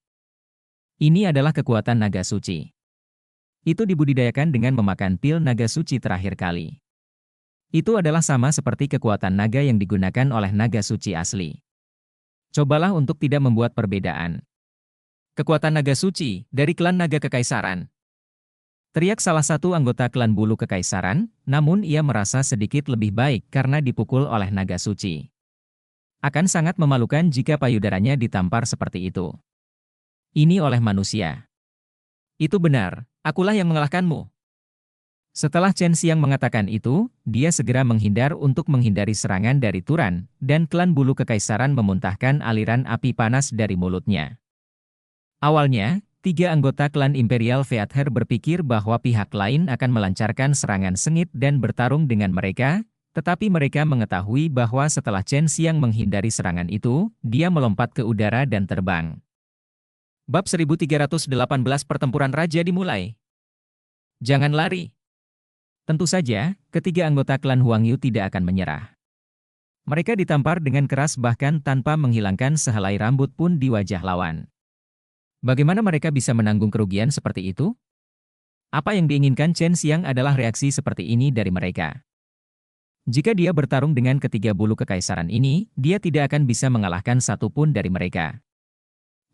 Ini adalah kekuatan naga suci. Itu dibudidayakan dengan memakan pil naga suci terakhir kali. Itu adalah sama seperti kekuatan naga yang digunakan oleh naga suci asli. Cobalah untuk tidak membuat perbedaan. Kekuatan naga suci dari klan naga kekaisaran. Teriak salah satu anggota klan bulu kekaisaran, namun ia merasa sedikit lebih baik karena dipukul oleh naga suci. Akan sangat memalukan jika payudaranya ditampar seperti itu. Ini oleh manusia. Itu benar, akulah yang mengalahkanmu. Setelah Chen Xiang mengatakan itu, dia segera menghindar untuk menghindari serangan dari Turan, dan klan bulu kekaisaran memuntahkan aliran api panas dari mulutnya. Awalnya, 3 anggota klan Imperial Feather berpikir bahwa pihak lain akan melancarkan serangan sengit dan bertarung dengan mereka, tetapi mereka mengetahui bahwa setelah Chen Xiang menghindari serangan itu, dia melompat ke udara dan terbang. Bab 1318 Pertempuran Raja dimulai. Jangan lari. Tentu saja, ketiga anggota klan Huang Yu tidak akan menyerah. Mereka ditampar dengan keras bahkan tanpa menghilangkan sehelai rambut pun di wajah lawan. Bagaimana mereka bisa menanggung kerugian seperti itu? Apa yang diinginkan Chen Xiang adalah reaksi seperti ini dari mereka. Jika dia bertarung dengan ketiga bulu kekaisaran ini, dia tidak akan bisa mengalahkan satupun dari mereka.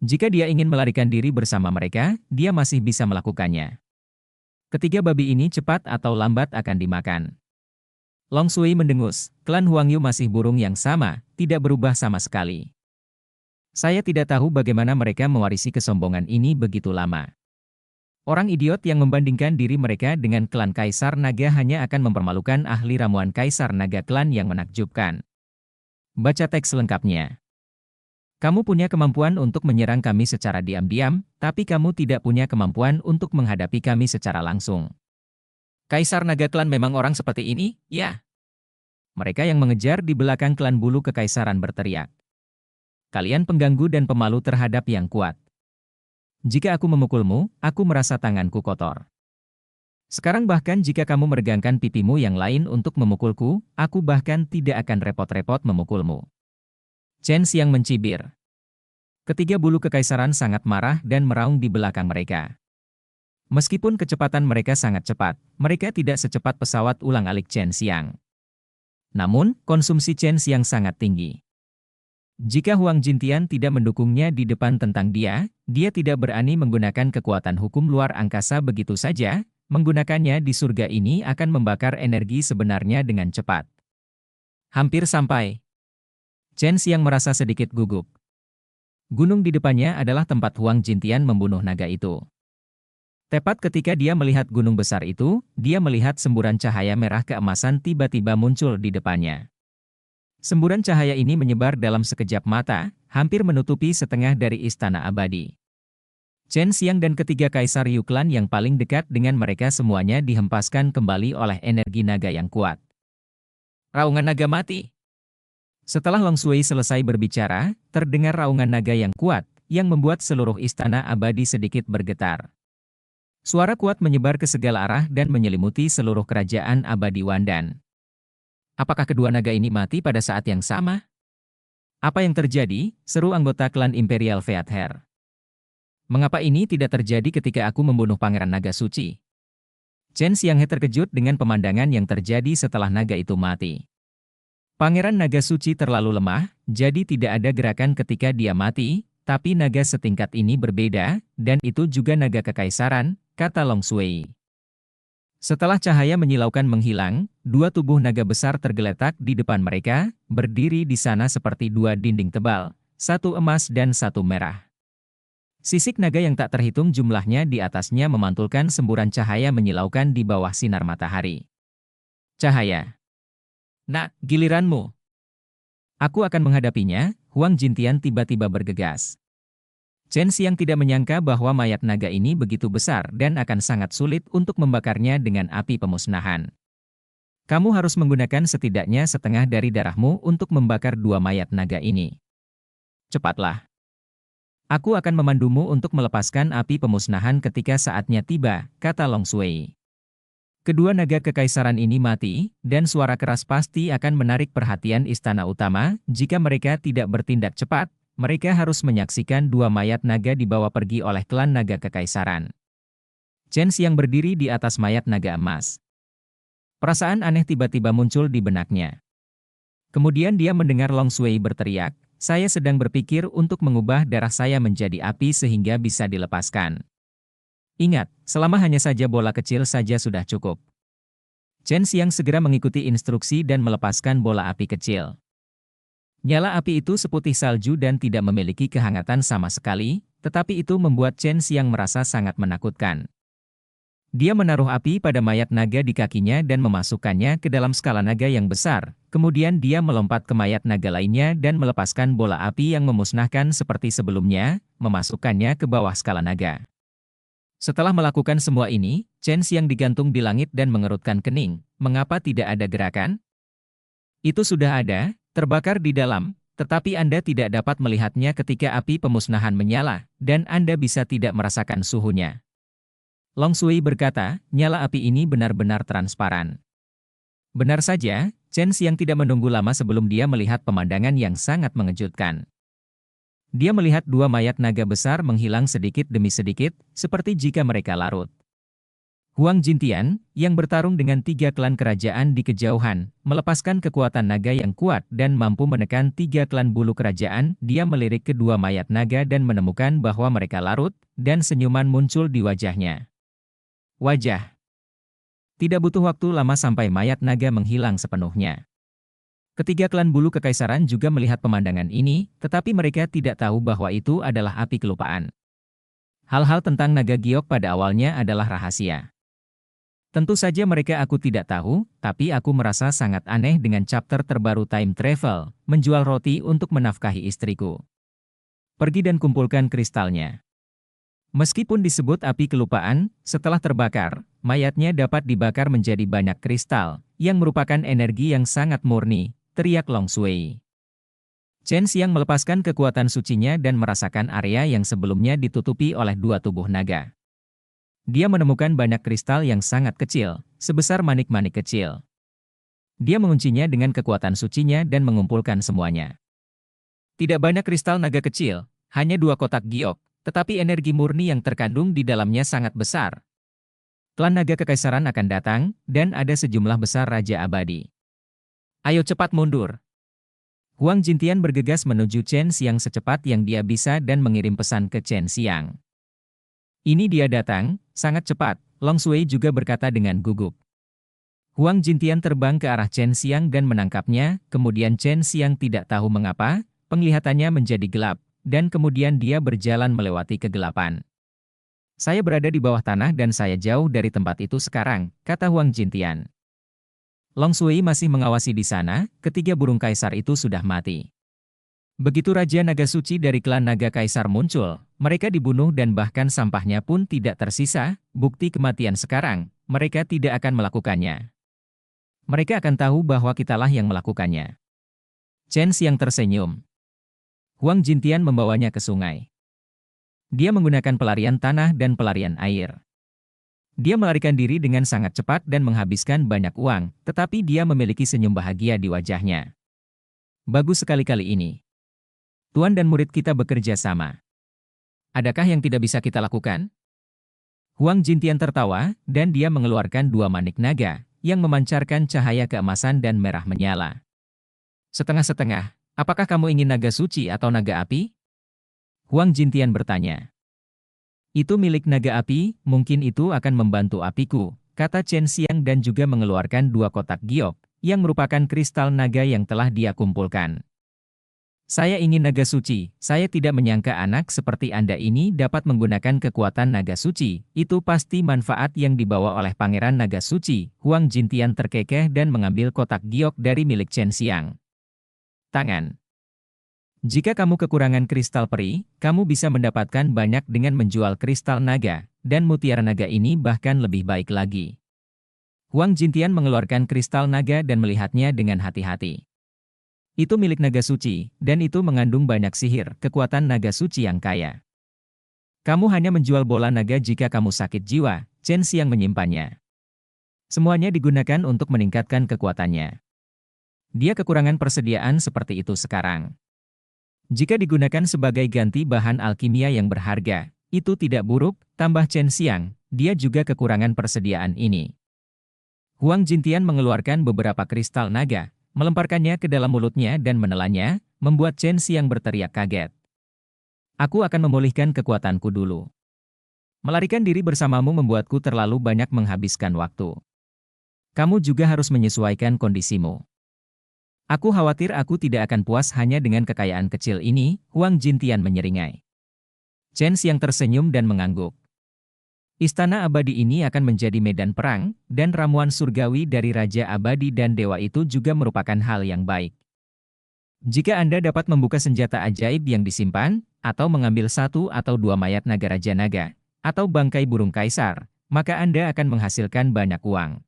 Jika dia ingin melarikan diri bersama mereka, dia masih bisa melakukannya. Ketiga babi ini cepat atau lambat akan dimakan. Long Sui mendengus, klan Huang Yu masih burung yang sama, tidak berubah sama sekali. Saya tidak tahu bagaimana mereka mewarisi kesombongan ini begitu lama. Orang idiot yang membandingkan diri mereka dengan klan Kaisar Naga hanya akan mempermalukan ahli ramuan Kaisar Naga klan yang menakjubkan. Baca teks lengkapnya. Kamu punya kemampuan untuk menyerang kami secara diam-diam, tapi kamu tidak punya kemampuan untuk menghadapi kami secara langsung. Kaisar Naga klan memang orang seperti ini, ya? Mereka yang mengejar di belakang klan bulu kekaisaran berteriak. Kalian pengganggu dan pemalu terhadap yang kuat. Jika aku memukulmu, aku merasa tanganku kotor. Sekarang bahkan jika kamu meregangkan pipimu yang lain untuk memukulku, aku bahkan tidak akan repot-repot memukulmu. Chen Xiang mencibir. Ketiga bulu kekaisaran sangat marah dan meraung di belakang mereka. Meskipun kecepatan mereka sangat cepat, mereka tidak secepat pesawat ulang-alik Chen Xiang. Namun, konsumsi Chen Xiang sangat tinggi. Jika Huang Jintian tidak mendukungnya di depan tentang dia, dia tidak berani menggunakan kekuatan hukum luar angkasa begitu saja, menggunakannya di surga ini akan membakar energi sebenarnya dengan cepat. Hampir sampai. Chen Xiang merasa sedikit gugup. Gunung di depannya adalah tempat Huang Jintian membunuh naga itu. Tepat ketika dia melihat gunung besar itu, dia melihat semburan cahaya merah keemasan tiba-tiba muncul di depannya. Semburan cahaya ini menyebar dalam sekejap mata, hampir menutupi setengah dari istana abadi. Chen Xiang dan ketiga kaisar Yu Clan yang paling dekat dengan mereka semuanya dihempaskan kembali oleh energi naga yang kuat. Raungan naga mati. Setelah Long Sui selesai berbicara, terdengar raungan naga yang kuat, yang membuat seluruh istana abadi sedikit bergetar. Suara kuat menyebar ke segala arah dan menyelimuti seluruh kerajaan abadi Wandan. Apakah kedua naga ini mati pada saat yang sama? Apa yang terjadi? Seru anggota klan Imperial Feather. Mengapa ini tidak terjadi ketika aku membunuh Pangeran Naga Suci? Chen Xianghe terkejut dengan pemandangan yang terjadi setelah naga itu mati. Pangeran Naga Suci terlalu lemah, jadi tidak ada gerakan ketika dia mati, tapi naga setingkat ini berbeda, dan itu juga naga kekaisaran, kata Long Sui. Setelah cahaya menyilaukan menghilang, 2 tubuh naga besar tergeletak di depan mereka, berdiri di sana seperti 2 dinding tebal, 1 emas dan 1 merah. Sisik naga yang tak terhitung jumlahnya di atasnya memantulkan semburan cahaya menyilaukan di bawah sinar matahari. Cahaya. Nak, giliranmu. Aku akan menghadapinya, Huang Jintian tiba-tiba bergegas. Chen Xiang tidak menyangka bahwa mayat naga ini begitu besar dan akan sangat sulit untuk membakarnya dengan api pemusnahan. Kamu harus menggunakan setidaknya setengah dari darahmu untuk membakar dua mayat naga ini. Cepatlah. Aku akan memandumu untuk melepaskan api pemusnahan ketika saatnya tiba, kata Long Shui. Kedua naga kekaisaran ini mati, dan suara keras pasti akan menarik perhatian istana utama. Jika mereka tidak bertindak cepat, mereka harus menyaksikan dua mayat naga dibawa pergi oleh klan naga kekaisaran. Chen Xiang berdiri di atas mayat naga emas. Perasaan aneh tiba-tiba muncul di benaknya. Kemudian dia mendengar Long Shui berteriak, "Saya sedang berpikir untuk mengubah darah saya menjadi api sehingga bisa dilepaskan. Ingat, selama hanya saja bola kecil saja sudah cukup." Chen Xiang segera mengikuti instruksi dan melepaskan bola api kecil. Nyala api itu seputih salju dan tidak memiliki kehangatan sama sekali, tetapi itu membuat Chen Xiang merasa sangat menakutkan. Dia menaruh api pada mayat naga di kakinya dan memasukkannya ke dalam skala naga yang besar. Kemudian dia melompat ke mayat naga lainnya dan melepaskan bola api yang memusnahkan seperti sebelumnya, memasukkannya ke bawah skala naga. Setelah melakukan semua ini, Chen Xiang digantung di langit dan mengerutkan kening. Mengapa tidak ada gerakan? Itu sudah ada, terbakar di dalam, tetapi Anda tidak dapat melihatnya ketika api pemusnahan menyala, dan Anda bisa tidak merasakan suhunya. Long Shui berkata, nyala api ini benar-benar transparan. Benar saja, Chen Xiang tidak menunggu lama sebelum dia melihat pemandangan yang sangat mengejutkan. Dia melihat dua mayat naga besar menghilang sedikit demi sedikit, seperti jika mereka larut. Huang Jintian, yang bertarung dengan 3 klan kerajaan di kejauhan, melepaskan kekuatan naga yang kuat dan mampu menekan 3 klan bulu kerajaan. Dia melirik kedua mayat naga dan menemukan bahwa mereka larut, dan senyuman muncul di wajahnya. Wajah. Tidak butuh waktu lama sampai mayat naga menghilang sepenuhnya. Ketiga klan bulu kekaisaran juga melihat pemandangan ini, tetapi mereka tidak tahu bahwa itu adalah api kelupaan. Hal-hal tentang naga giok pada awalnya adalah rahasia. Tentu saja aku tidak tahu, tapi aku merasa sangat aneh dengan chapter terbaru Time Travel, menjual roti untuk menafkahi istriku. Pergi dan kumpulkan kristalnya. Meskipun disebut api kelupaan, setelah terbakar, mayatnya dapat dibakar menjadi banyak kristal, yang merupakan energi yang sangat murni, teriak Long Shui. Chen Xiang melepaskan kekuatan sucinya dan merasakan area yang sebelumnya ditutupi oleh dua tubuh naga. Dia menemukan banyak kristal yang sangat kecil, sebesar manik-manik kecil. Dia menguncinya dengan kekuatan sucinya dan mengumpulkan semuanya. Tidak banyak kristal naga kecil, hanya 2 kotak giok, tetapi energi murni yang terkandung di dalamnya sangat besar. Klan naga kekaisaran akan datang, dan ada sejumlah besar raja abadi. Ayo cepat mundur. Huang Jintian bergegas menuju Chen Xiang secepat yang dia bisa dan mengirim pesan ke Chen Xiang. Ini dia datang, sangat cepat, Long Shui juga berkata dengan gugup. Huang Jintian terbang ke arah Chen Xiang dan menangkapnya, kemudian Chen Xiang tidak tahu mengapa, penglihatannya menjadi gelap, dan kemudian dia berjalan melewati kegelapan. Saya berada di bawah tanah dan saya jauh dari tempat itu sekarang, kata Huang Jintian. Long Shui masih mengawasi di sana, ketiga burung kaisar itu sudah mati. Begitu Raja Naga Suci dari klan Naga Kaisar muncul, mereka dibunuh dan bahkan sampahnya pun tidak tersisa, bukti kematian sekarang, mereka tidak akan melakukannya. Mereka akan tahu bahwa kitalah yang melakukannya. Chen Xiang tersenyum. Huang Jintian membawanya ke sungai. Dia menggunakan pelarian tanah dan pelarian air. Dia melarikan diri dengan sangat cepat dan menghabiskan banyak uang, tetapi dia memiliki senyum bahagia di wajahnya. Bagus sekali kali ini. Tuan dan murid kita bekerja sama. Adakah yang tidak bisa kita lakukan? Huang Jintian tertawa, dan dia mengeluarkan 2 manik naga, yang memancarkan cahaya keemasan dan merah menyala. Setengah-setengah. Apakah kamu ingin naga suci atau naga api? Huang Jintian bertanya. Itu milik naga api, mungkin itu akan membantu apiku, kata Chen Xiang dan juga mengeluarkan 2 kotak giok, yang merupakan kristal naga yang telah dia kumpulkan. Saya ingin naga suci, saya tidak menyangka anak seperti Anda ini dapat menggunakan kekuatan naga suci, itu pasti manfaat yang dibawa oleh Pangeran Naga Suci. Huang Jintian terkekeh dan mengambil kotak giok dari milik Chen Xiang. Tangan. Jika kamu kekurangan kristal peri, kamu bisa mendapatkan banyak dengan menjual kristal naga, dan mutiara naga ini bahkan lebih baik lagi. Huang Jintian mengeluarkan kristal naga dan melihatnya dengan hati-hati. Itu milik naga suci, dan itu mengandung banyak sihir, kekuatan naga suci yang kaya. Kamu hanya menjual bola naga jika kamu sakit jiwa, Chen Xiang menyimpannya. Semuanya digunakan untuk meningkatkan kekuatannya. Dia kekurangan persediaan seperti itu sekarang. Jika digunakan sebagai ganti bahan alkimia yang berharga, itu tidak buruk, tambah Chen Xiang, dia juga kekurangan persediaan ini. Huang Jintian mengeluarkan beberapa kristal naga, melemparkannya ke dalam mulutnya dan menelannya, membuat Chen Xiang berteriak kaget. Aku akan memulihkan kekuatanku dulu. Melarikan diri bersamamu membuatku terlalu banyak menghabiskan waktu. Kamu juga harus menyesuaikan kondisimu. Aku khawatir aku tidak akan puas hanya dengan kekayaan kecil ini, Huang Jintian menyeringai. Chen Xiang tersenyum dan mengangguk. Istana abadi ini akan menjadi medan perang, dan ramuan surgawi dari Raja Abadi dan Dewa itu juga merupakan hal yang baik. Jika Anda dapat membuka senjata ajaib yang disimpan, atau mengambil 1 atau 2 mayat naga Raja Naga, atau bangkai burung kaisar, maka Anda akan menghasilkan banyak uang.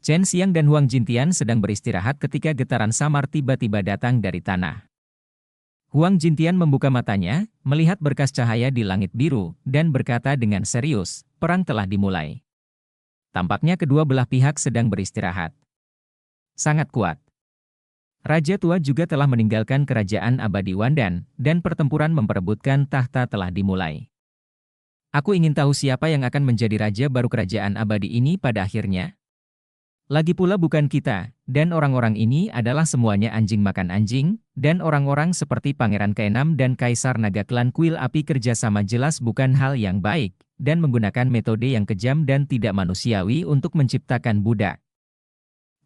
Chen Xiang dan Huang Jintian sedang beristirahat ketika getaran samar tiba-tiba datang dari tanah. Huang Jintian membuka matanya, melihat berkas cahaya di langit biru, dan berkata dengan serius, perang telah dimulai. Tampaknya kedua belah pihak sedang beristirahat. Sangat kuat. Raja tua juga telah meninggalkan kerajaan abadi Wandan, dan pertempuran memperebutkan tahta telah dimulai. Aku ingin tahu siapa yang akan menjadi raja baru kerajaan abadi ini pada akhirnya. Lagi pula bukan kita, dan orang-orang ini adalah semuanya anjing makan anjing, dan orang-orang seperti Pangeran ke-6 dan Kaisar Naga Klan Kuil Api kerjasama jelas bukan hal yang baik, dan menggunakan metode yang kejam dan tidak manusiawi untuk menciptakan budak.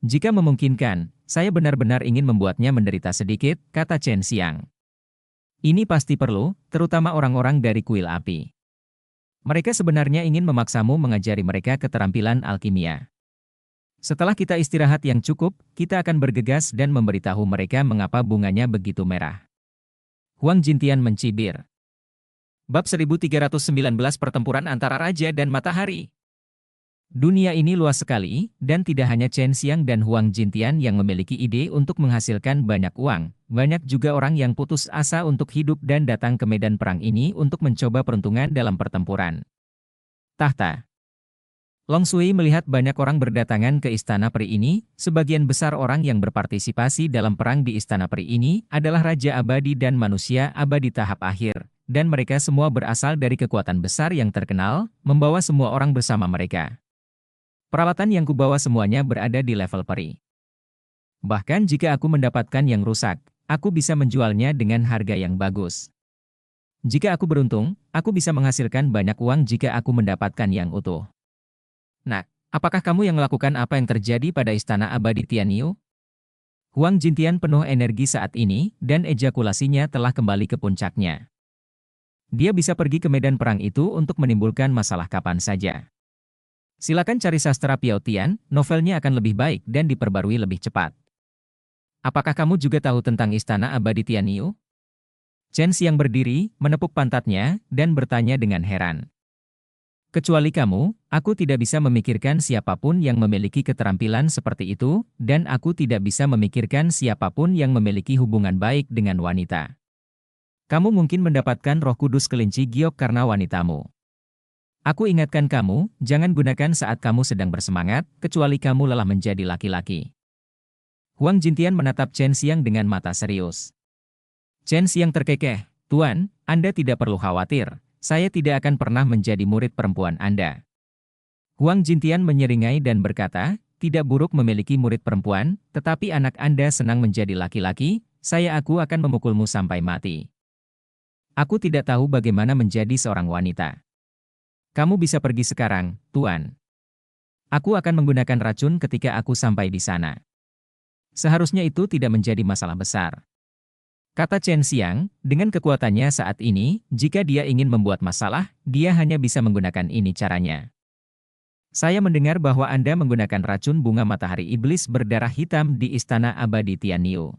Jika memungkinkan, saya benar-benar ingin membuatnya menderita sedikit, kata Chen Xiang. Ini pasti perlu, terutama orang-orang dari Kuil Api. Mereka sebenarnya ingin memaksamu mengajari mereka keterampilan alkimia. Setelah kita istirahat yang cukup, kita akan bergegas dan memberitahu mereka mengapa bunganya begitu merah. Huang Jintian mencibir. Bab 1319 Pertempuran antara Raja dan Matahari. Dunia ini luas sekali, dan tidak hanya Chen Xiang dan Huang Jintian yang memiliki ide untuk menghasilkan banyak uang, banyak juga orang yang putus asa untuk hidup dan datang ke medan perang ini untuk mencoba peruntungan dalam pertempuran. Tahta. Long Sui melihat banyak orang berdatangan ke Istana Peri ini, sebagian besar orang yang berpartisipasi dalam perang di Istana Peri ini adalah Raja Abadi dan manusia abadi tahap akhir, dan mereka semua berasal dari kekuatan besar yang terkenal, membawa semua orang bersama mereka. Peralatan yang kubawa semuanya berada di level peri. Bahkan jika aku mendapatkan yang rusak, aku bisa menjualnya dengan harga yang bagus. Jika aku beruntung, aku bisa menghasilkan banyak uang jika aku mendapatkan yang utuh. Nah, apakah kamu yang melakukan apa yang terjadi pada Istana Abadi Tianyu? Huang Jintian penuh energi saat ini, dan ejakulasinya telah kembali ke puncaknya. Dia bisa pergi ke medan perang itu untuk menimbulkan masalah kapan saja. Silakan cari sastra Piao Tian, novelnya akan lebih baik dan diperbarui lebih cepat. Apakah kamu juga tahu tentang Istana Abadi Tianyu? Chen Xiang berdiri, menepuk pantatnya, dan bertanya dengan heran. Kecuali kamu, aku tidak bisa memikirkan siapapun yang memiliki keterampilan seperti itu, dan aku tidak bisa memikirkan siapapun yang memiliki hubungan baik dengan wanita. Kamu mungkin mendapatkan Roh Kudus kelinci giok karena wanitamu. Aku ingatkan kamu, jangan gunakan saat kamu sedang bersemangat, kecuali kamu lelah menjadi laki-laki. Huang Jintian menatap Chen Xiang dengan mata serius. Chen Xiang terkekeh, Tuan, Anda tidak perlu khawatir. Saya tidak akan pernah menjadi murid perempuan Anda. Huang Jintian menyeringai dan berkata, tidak buruk memiliki murid perempuan, tetapi anak Anda senang menjadi laki-laki, aku akan memukulmu sampai mati. Aku tidak tahu bagaimana menjadi seorang wanita. Kamu bisa pergi sekarang, Tuan. Aku akan menggunakan racun ketika aku sampai di sana. Seharusnya itu tidak menjadi masalah besar. Kata Chen Xiang, dengan kekuatannya saat ini, jika dia ingin membuat masalah, dia hanya bisa menggunakan ini caranya. Saya mendengar bahwa Anda menggunakan racun bunga matahari iblis berdarah hitam di Istana Abadi Tianyu.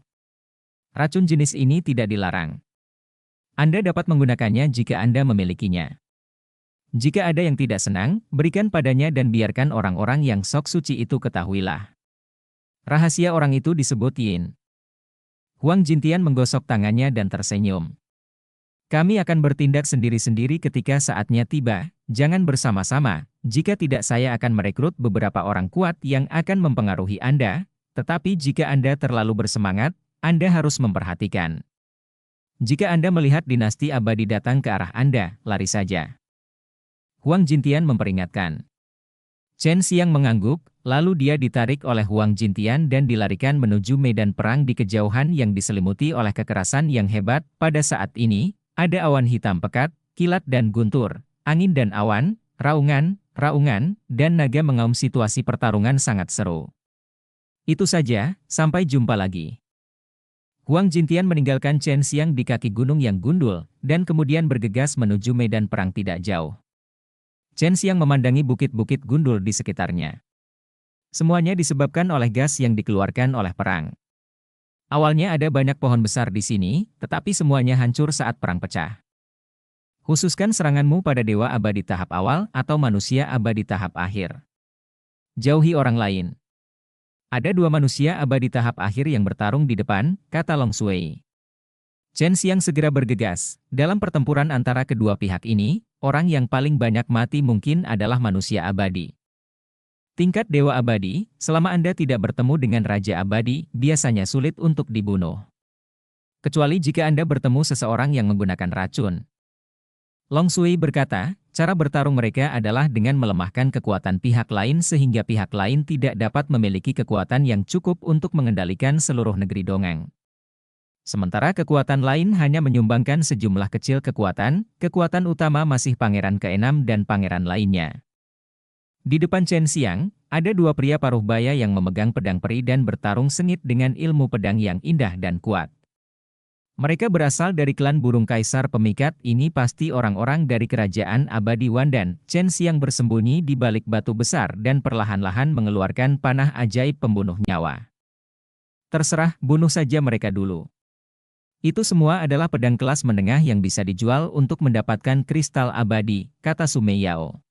Racun jenis ini tidak dilarang. Anda dapat menggunakannya jika Anda memilikinya. Jika ada yang tidak senang, berikan padanya dan biarkan orang-orang yang sok suci itu ketahuilah. Rahasia orang itu disebut Yin. Huang Jintian menggosok tangannya dan tersenyum. Kami akan bertindak sendiri-sendiri ketika saatnya tiba, jangan bersama-sama, jika tidak saya akan merekrut beberapa orang kuat yang akan mempengaruhi Anda, tetapi jika Anda terlalu bersemangat, Anda harus memperhatikan. Jika Anda melihat dinasti abadi datang ke arah Anda, lari saja. Huang Jintian memperingatkan. Chen Xiang mengangguk, lalu dia ditarik oleh Huang Jintian dan dilarikan menuju medan perang di kejauhan yang diselimuti oleh kekerasan yang hebat. Pada saat ini, ada awan hitam pekat, kilat dan guntur, angin dan awan, raungan, dan naga mengaum. Situasi pertarungan sangat seru. Itu saja, sampai jumpa lagi. Huang Jintian meninggalkan Chen Xiang di kaki gunung yang gundul, dan kemudian bergegas menuju medan perang tidak jauh. Chen Xiang memandangi bukit-bukit gundul di sekitarnya. Semuanya disebabkan oleh gas yang dikeluarkan oleh perang. Awalnya ada banyak pohon besar di sini, tetapi semuanya hancur saat perang pecah. Khususkan seranganmu pada dewa abadi tahap awal atau manusia abadi tahap akhir. Jauhi orang lain. Ada dua manusia abadi tahap akhir yang bertarung di depan, kata Long Sui. Chen Xiang segera bergegas. Dalam pertempuran antara kedua pihak ini, orang yang paling banyak mati mungkin adalah manusia abadi. Tingkat Dewa Abadi, selama Anda tidak bertemu dengan Raja Abadi, biasanya sulit untuk dibunuh. Kecuali jika Anda bertemu seseorang yang menggunakan racun. Long Sui berkata, cara bertarung mereka adalah dengan melemahkan kekuatan pihak lain sehingga pihak lain tidak dapat memiliki kekuatan yang cukup untuk mengendalikan seluruh negeri Dongeng. Sementara kekuatan lain hanya menyumbangkan sejumlah kecil kekuatan utama masih Pangeran ke-6 dan Pangeran lainnya. Di depan Chen Xiang, ada dua pria paruh baya yang memegang pedang peri dan bertarung sengit dengan ilmu pedang yang indah dan kuat. Mereka berasal dari klan burung kaisar pemikat. Ini pasti orang-orang dari kerajaan abadi Wandan. Chen Xiang bersembunyi di balik batu besar dan perlahan-lahan mengeluarkan panah ajaib pembunuh nyawa. Terserah, bunuh saja mereka dulu. Itu semua adalah pedang kelas menengah yang bisa dijual untuk mendapatkan kristal abadi, kata Sumei Yao.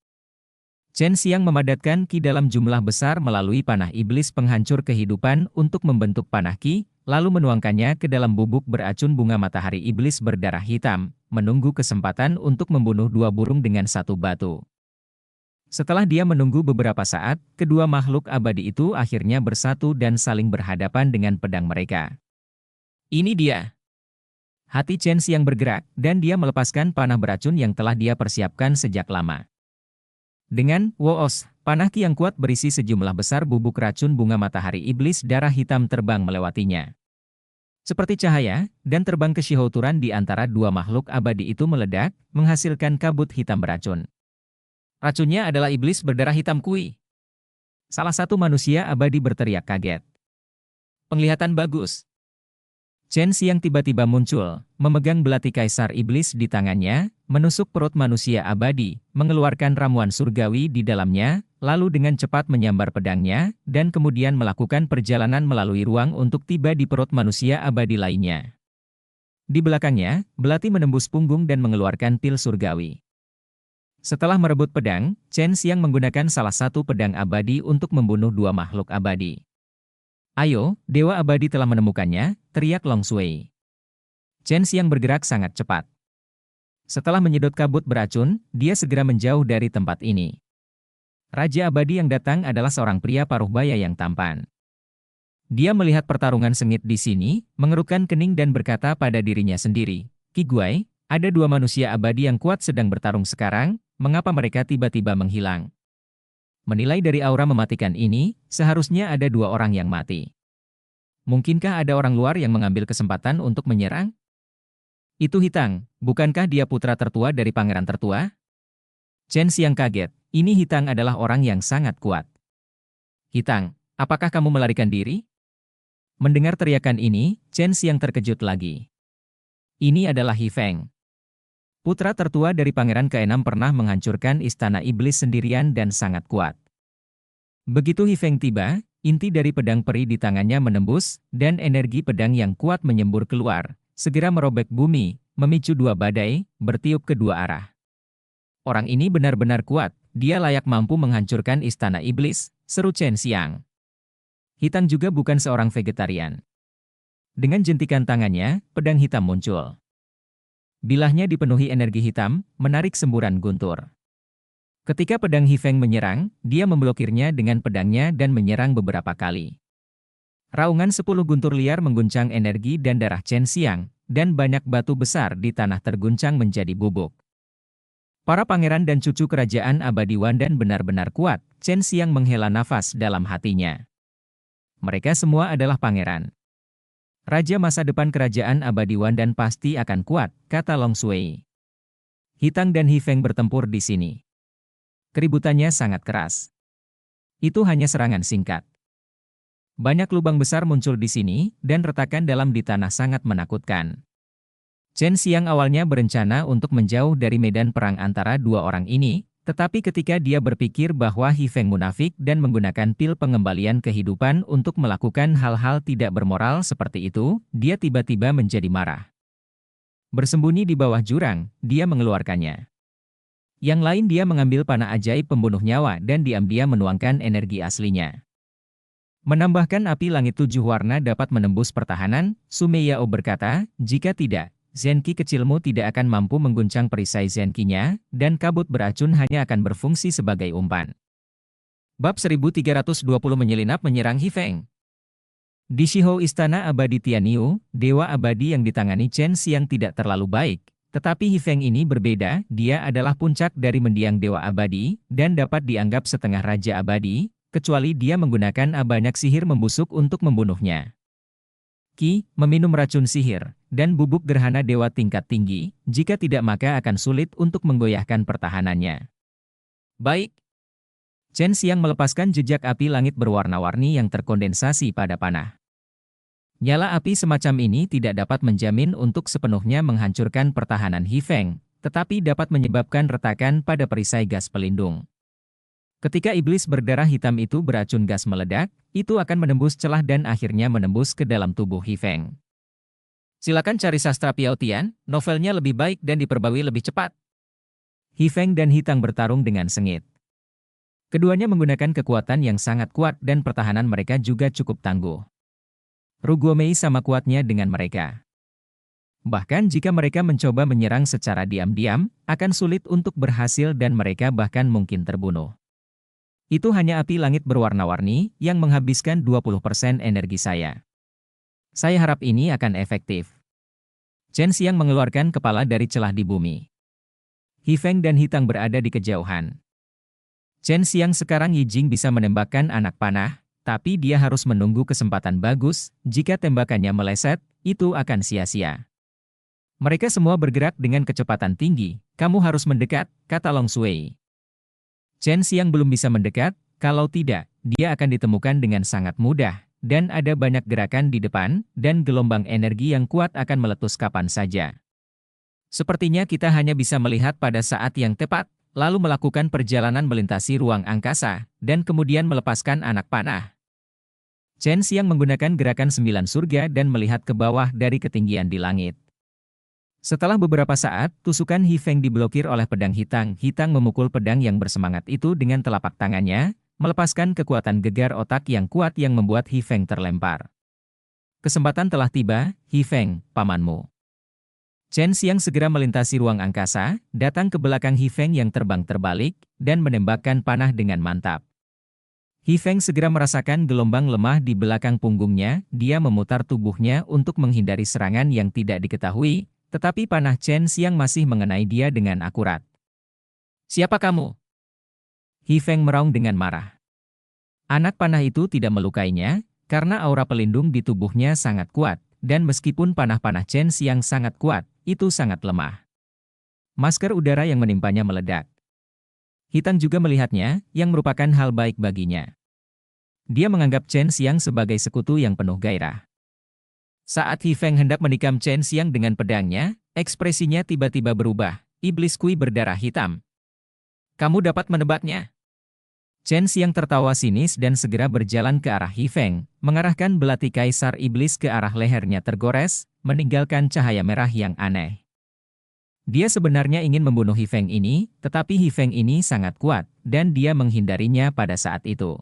Chen Xiang memadatkan ki dalam jumlah besar melalui panah iblis penghancur kehidupan untuk membentuk panah ki, lalu menuangkannya ke dalam bubuk beracun bunga matahari iblis berdarah hitam, menunggu kesempatan untuk membunuh dua burung dengan satu batu. Setelah dia menunggu beberapa saat, kedua makhluk abadi itu akhirnya bersatu dan saling berhadapan dengan pedang mereka. Ini dia. Hati Chen Xiang bergerak, dan dia melepaskan panah beracun yang telah dia persiapkan sejak lama. Dengan woos, panah ki yang kuat berisi sejumlah besar bubuk racun bunga matahari iblis darah hitam terbang melewatinya. Seperti cahaya, dan terbang ke Shihouturan di antara dua makhluk abadi itu meledak, menghasilkan kabut hitam beracun. Racunnya adalah iblis berdarah hitam kui. Salah satu manusia abadi berteriak kaget. Penglihatan bagus. Chen Xiang tiba-tiba muncul, memegang belati kaisar iblis di tangannya, menusuk perut manusia abadi, mengeluarkan ramuan surgawi di dalamnya, lalu dengan cepat menyambar pedangnya, dan kemudian melakukan perjalanan melalui ruang untuk tiba di perut manusia abadi lainnya. Di belakangnya, belati menembus punggung dan mengeluarkan pil surgawi. Setelah merebut pedang, Chen Xiang menggunakan salah satu pedang abadi untuk membunuh dua makhluk abadi. Ayo, Dewa Abadi telah menemukannya, teriak Long Sui. Chen Xiang bergerak sangat cepat. Setelah menyedot kabut beracun, dia segera menjauh dari tempat ini. Raja Abadi yang datang adalah seorang pria paruh baya yang tampan. Dia melihat pertarungan sengit di sini, mengerutkan kening dan berkata pada dirinya sendiri, Qi Guai, ada dua manusia abadi yang kuat sedang bertarung sekarang, mengapa mereka tiba-tiba menghilang? Menilai dari aura mematikan ini, seharusnya ada dua orang yang mati. Mungkinkah ada orang luar yang mengambil kesempatan untuk menyerang? Itu Hitang, bukankah dia putra tertua dari pangeran tertua? Chen Xiang kaget, ini Hitang adalah orang yang sangat kuat. Hitang, apakah kamu melarikan diri? Mendengar teriakan ini, Chen Xiang terkejut lagi. Ini adalah Hi Feng. Putra tertua dari Pangeran ke-6 pernah menghancurkan istana iblis sendirian dan sangat kuat. Begitu Hi Feng tiba, Inti dari pedang peri di tangannya menembus, dan energi pedang yang kuat menyembur keluar, segera merobek bumi, memicu dua badai, bertiup ke dua arah. Orang ini benar-benar kuat, dia layak mampu menghancurkan istana iblis, seru Chen Xiang. Hitang juga bukan seorang vegetarian. Dengan jentikan tangannya, pedang hitam muncul. Bilahnya dipenuhi energi hitam, menarik semburan guntur. Ketika pedang He Feng menyerang, dia memblokirnya dengan pedangnya dan menyerang beberapa kali. Raungan 10 guntur liar mengguncang energi dan darah Chen Xiang, dan banyak batu besar di tanah terguncang menjadi bubuk. Para pangeran dan cucu kerajaan abadi Wandan benar-benar kuat, Chen Xiang menghela nafas dalam hatinya. Mereka semua adalah pangeran. Raja masa depan kerajaan abadi Wandan pasti akan kuat, kata Long Shui. Hitang dan He Feng bertempur di sini. Keributannya sangat keras. Itu hanya serangan singkat. Banyak lubang besar muncul di sini, dan retakan dalam di tanah sangat menakutkan. Chen Xiang awalnya berencana untuk menjauh dari medan perang antara dua orang ini, tetapi ketika dia berpikir bahwa He Feng munafik dan menggunakan pil pengembalian kehidupan untuk melakukan hal-hal tidak bermoral seperti itu, dia tiba-tiba menjadi marah. Bersembunyi di bawah jurang, dia mengeluarkannya. Yang lain dia mengambil panah ajaib pembunuh nyawa dan diam-diam menuangkan energi aslinya. Menambahkan api langit 7 warna dapat menembus pertahanan, Sumei Yao berkata, jika tidak, Zenki kecilmu tidak akan mampu mengguncang perisai Zenki-nya, dan kabut beracun hanya akan berfungsi sebagai umpan. Bab 1320 menyelinap menyerang He Feng. Di Shihou Istana Abadi Tianyu, dewa abadi yang ditangani Chen Xiang tidak terlalu baik. Tetapi He Feng ini berbeda, dia adalah puncak dari mendiang dewa abadi, dan dapat dianggap setengah raja abadi, kecuali dia menggunakan banyak sihir membusuk untuk membunuhnya. Ki, meminum racun sihir, dan bubuk gerhana dewa tingkat tinggi, jika tidak maka akan sulit untuk menggoyahkan pertahanannya. Baik. Chen Xiang melepaskan jejak api langit berwarna-warni yang terkondensasi pada panah. Nyala api semacam ini tidak dapat menjamin untuk sepenuhnya menghancurkan pertahanan He Feng, tetapi dapat menyebabkan retakan pada perisai gas pelindung. Ketika iblis berdarah hitam itu beracun gas meledak, itu akan menembus celah dan akhirnya menembus ke dalam tubuh He Feng. Silakan cari sastra Piao Tian, novelnya lebih baik dan diperbarui lebih cepat. He Feng dan Hitang bertarung dengan sengit. Keduanya menggunakan kekuatan yang sangat kuat dan pertahanan mereka juga cukup tangguh. Ruguomei sama kuatnya dengan mereka. Bahkan jika mereka mencoba menyerang secara diam-diam, akan sulit untuk berhasil dan mereka bahkan mungkin terbunuh. Itu hanya api langit berwarna-warni yang menghabiskan 20% energi saya. Saya harap ini akan efektif. Chen Xiang mengeluarkan kepala dari celah di bumi. He Feng dan Hitang berada di kejauhan. Chen Xiang sekarang Yi Jing bisa menembakkan anak panah, tapi dia harus menunggu kesempatan bagus, jika tembakannya meleset, itu akan sia-sia. Mereka semua bergerak dengan kecepatan tinggi, kamu harus mendekat, kata Long Shui. Chen Xiang belum bisa mendekat, kalau tidak, dia akan ditemukan dengan sangat mudah, dan ada banyak gerakan di depan, dan gelombang energi yang kuat akan meletus kapan saja. Sepertinya kita hanya bisa melihat pada saat yang tepat, lalu melakukan perjalanan melintasi ruang angkasa, dan kemudian melepaskan anak panah. Chen Xiang menggunakan gerakan 9 surga dan melihat ke bawah dari ketinggian di langit. Setelah beberapa saat, tusukan He Feng diblokir oleh pedang Hitang. Hitang memukul pedang yang bersemangat itu dengan telapak tangannya, melepaskan kekuatan gegar otak yang kuat yang membuat He Feng terlempar. Kesempatan telah tiba, He Feng, pamanmu. Chen Xiang segera melintasi ruang angkasa, datang ke belakang He Feng yang terbang terbalik, dan menembakkan panah dengan mantap. He Feng segera merasakan gelombang lemah di belakang punggungnya, dia memutar tubuhnya untuk menghindari serangan yang tidak diketahui, tetapi panah Chen Xiang masih mengenai dia dengan akurat. Siapa kamu? He Feng meraung dengan marah. Anak panah itu tidak melukainya, karena aura pelindung di tubuhnya sangat kuat, dan meskipun panah-panah Chen Xiang sangat kuat, itu sangat lemah. Masker udara yang menimpanya meledak. Hitang juga melihatnya, yang merupakan hal baik baginya. Dia menganggap Chen Xiang sebagai sekutu yang penuh gairah. Saat He Feng hendak menikam Chen Xiang dengan pedangnya, ekspresinya tiba-tiba berubah, iblis kui berdarah hitam. Kamu dapat menebaknya? Chen Xiang tertawa sinis dan segera berjalan ke arah He Feng, mengarahkan belati kaisar iblis ke arah lehernya tergores, meninggalkan cahaya merah yang aneh. Dia sebenarnya ingin membunuh He Feng ini, tetapi He Feng ini sangat kuat, dan dia menghindarinya pada saat itu.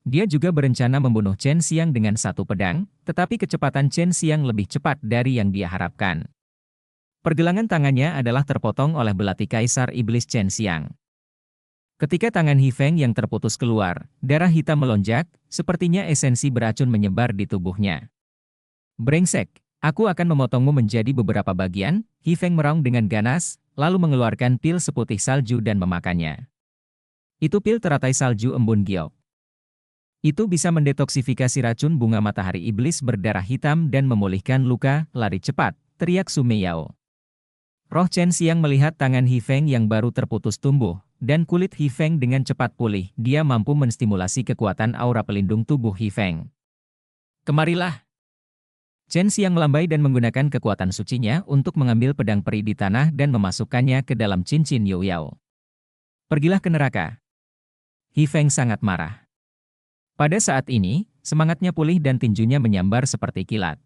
Dia juga berencana membunuh Chen Xiang dengan satu pedang, tetapi kecepatan Chen Xiang lebih cepat dari yang dia harapkan. Pergelangan tangannya adalah terpotong oleh belati kaisar iblis Chen Xiang. Ketika tangan He Feng yang terputus keluar, darah hitam melonjak, sepertinya esensi beracun menyebar di tubuhnya. Brengsek, aku akan memotongmu menjadi beberapa bagian, He Feng meraung dengan ganas, lalu mengeluarkan pil seputih salju dan memakannya. Itu pil teratai salju embun giok. Itu bisa mendetoksifikasi racun bunga matahari iblis berdarah hitam dan memulihkan luka, lari cepat, teriak Sume Yao. Roh Chen Xiang melihat tangan He Feng yang baru terputus tumbuh, dan kulit He Feng dengan cepat pulih, dia mampu menstimulasi kekuatan aura pelindung tubuh He Feng. Kemarilah! Chen Xiang melambai dan menggunakan kekuatan sucinya untuk mengambil pedang peri di tanah dan memasukkannya ke dalam cincin Yu Yao. Pergilah ke neraka. He Feng sangat marah. Pada saat ini, semangatnya pulih dan tinjunya menyambar seperti kilat.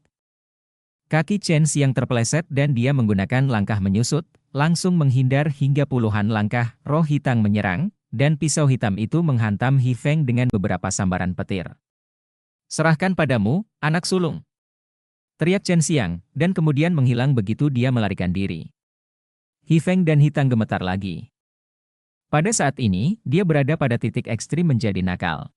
Kaki Chen Xiang terpeleset dan dia menggunakan langkah menyusut, langsung menghindar hingga puluhan langkah, roh hitam menyerang, dan pisau hitam itu menghantam He Feng dengan beberapa sambaran petir. Serahkan padamu, anak sulung! Teriak Chen Xiang, dan kemudian menghilang begitu dia melarikan diri. He Feng dan Hitang gemetar lagi. Pada saat ini, dia berada pada titik ekstrim menjadi nakal.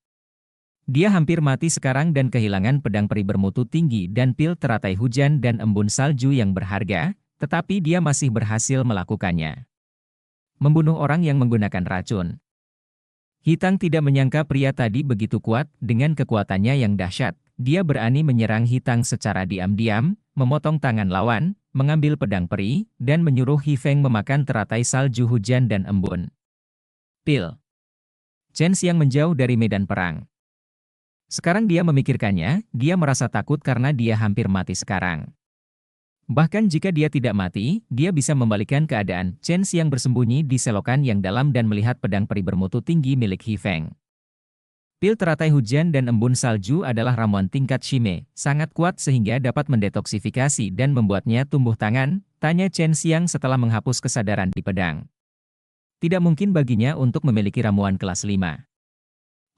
Dia hampir mati sekarang dan kehilangan pedang peri bermutu tinggi dan pil teratai hujan dan embun salju yang berharga, tetapi dia masih berhasil melakukannya. Membunuh orang yang menggunakan racun. Hitang tidak menyangka pria tadi begitu kuat, dengan kekuatannya yang dahsyat. Dia berani menyerang Hitang secara diam-diam, memotong tangan lawan, mengambil pedang peri, dan menyuruh He Feng memakan teratai salju hujan dan embun. Pil. Chen Xiang menjauh dari medan perang. Sekarang dia memikirkannya, dia merasa takut karena dia hampir mati sekarang. Bahkan jika dia tidak mati, dia bisa membalikan keadaan. Chen Xiang bersembunyi di selokan yang dalam dan melihat pedang peri bermutu tinggi milik He Feng. Pil teratai hujan dan embun salju adalah ramuan tingkat Shime, sangat kuat sehingga dapat mendetoksifikasi dan membuatnya tumbuh tangan, tanya Chen Xiang setelah menghapus kesadaran di pedang. Tidak mungkin baginya untuk memiliki ramuan kelas 5.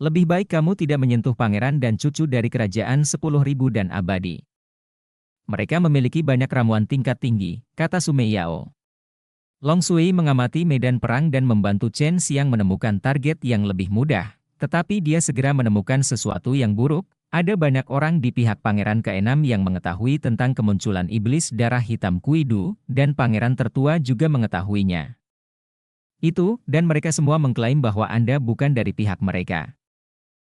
Lebih baik kamu tidak menyentuh pangeran dan cucu dari kerajaan 10.000 dan abadi. Mereka memiliki banyak ramuan tingkat tinggi, kata Sume Yao. Long Sui mengamati medan perang dan membantu Chen Xiang menemukan target yang lebih mudah, tetapi dia segera menemukan sesuatu yang buruk. Ada banyak orang di pihak pangeran ke-6 yang mengetahui tentang kemunculan iblis darah hitam Kuidu, dan pangeran tertua juga mengetahuinya. Itu, dan mereka semua mengklaim bahwa Anda bukan dari pihak mereka.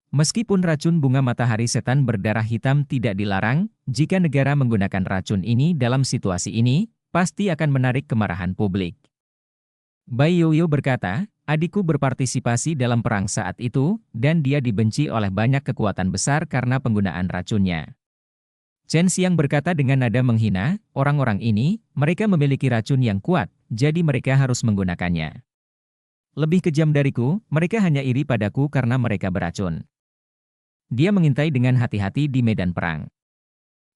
Meskipun racun bunga matahari setan berdarah hitam tidak dilarang, jika negara menggunakan racun ini dalam situasi ini, pasti akan menarik kemarahan publik. Bai Yoyo berkata, adikku berpartisipasi dalam perang saat itu, dan dia dibenci oleh banyak kekuatan besar karena penggunaan racunnya. Chen Xiang berkata dengan nada menghina, orang-orang ini, mereka memiliki racun yang kuat, jadi mereka harus menggunakannya. Lebih kejam dariku, mereka hanya iri padaku karena mereka beracun. Dia mengintai dengan hati-hati di medan perang.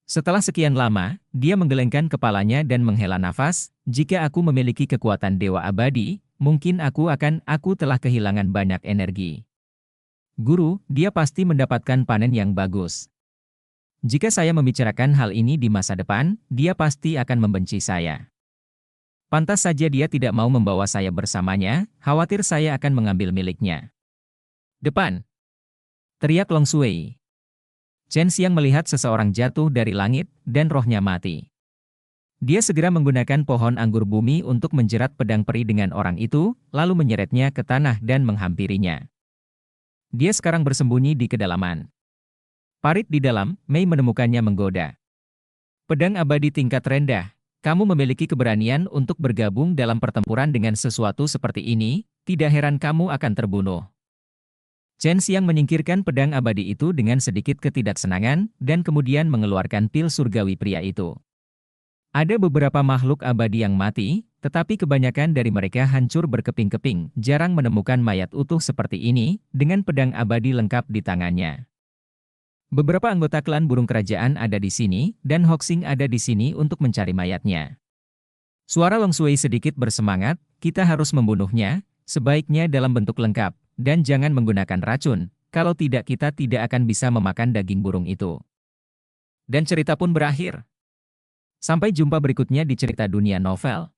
Setelah sekian lama, dia menggelengkan kepalanya dan menghela nafas, jika aku memiliki kekuatan dewa abadi, mungkin aku telah kehilangan banyak energi. Guru, dia pasti mendapatkan panen yang bagus. Jika saya membicarakan hal ini di masa depan, dia pasti akan membenci saya. Pantas saja dia tidak mau membawa saya bersamanya, khawatir saya akan mengambil miliknya. Depan! Teriak Long Sui. Chen Xiang melihat seseorang jatuh dari langit, dan rohnya mati. Dia segera menggunakan pohon anggur bumi untuk menjerat pedang peri dengan orang itu, lalu menyeretnya ke tanah dan menghampirinya. Dia sekarang bersembunyi di kedalaman. Parit di dalam, Mei menemukannya menggoda. Pedang abadi tingkat rendah, kamu memiliki keberanian untuk bergabung dalam pertempuran dengan sesuatu seperti ini, tidak heran kamu akan terbunuh. Chen Xiang menyingkirkan pedang abadi itu dengan sedikit ketidaksenangan, dan kemudian mengeluarkan pil surgawi pria itu. Ada beberapa makhluk abadi yang mati, Tetapi kebanyakan dari mereka hancur berkeping-keping, jarang menemukan mayat utuh seperti ini, dengan pedang abadi lengkap di tangannya. Beberapa anggota klan burung kerajaan ada di sini, dan Hoxing ada di sini untuk mencari mayatnya. Suara Long Shui sedikit bersemangat, kita harus membunuhnya, sebaiknya dalam bentuk lengkap, dan jangan menggunakan racun, kalau tidak kita tidak akan bisa memakan daging burung itu. Dan cerita pun berakhir. Sampai jumpa berikutnya di cerita dunia novel.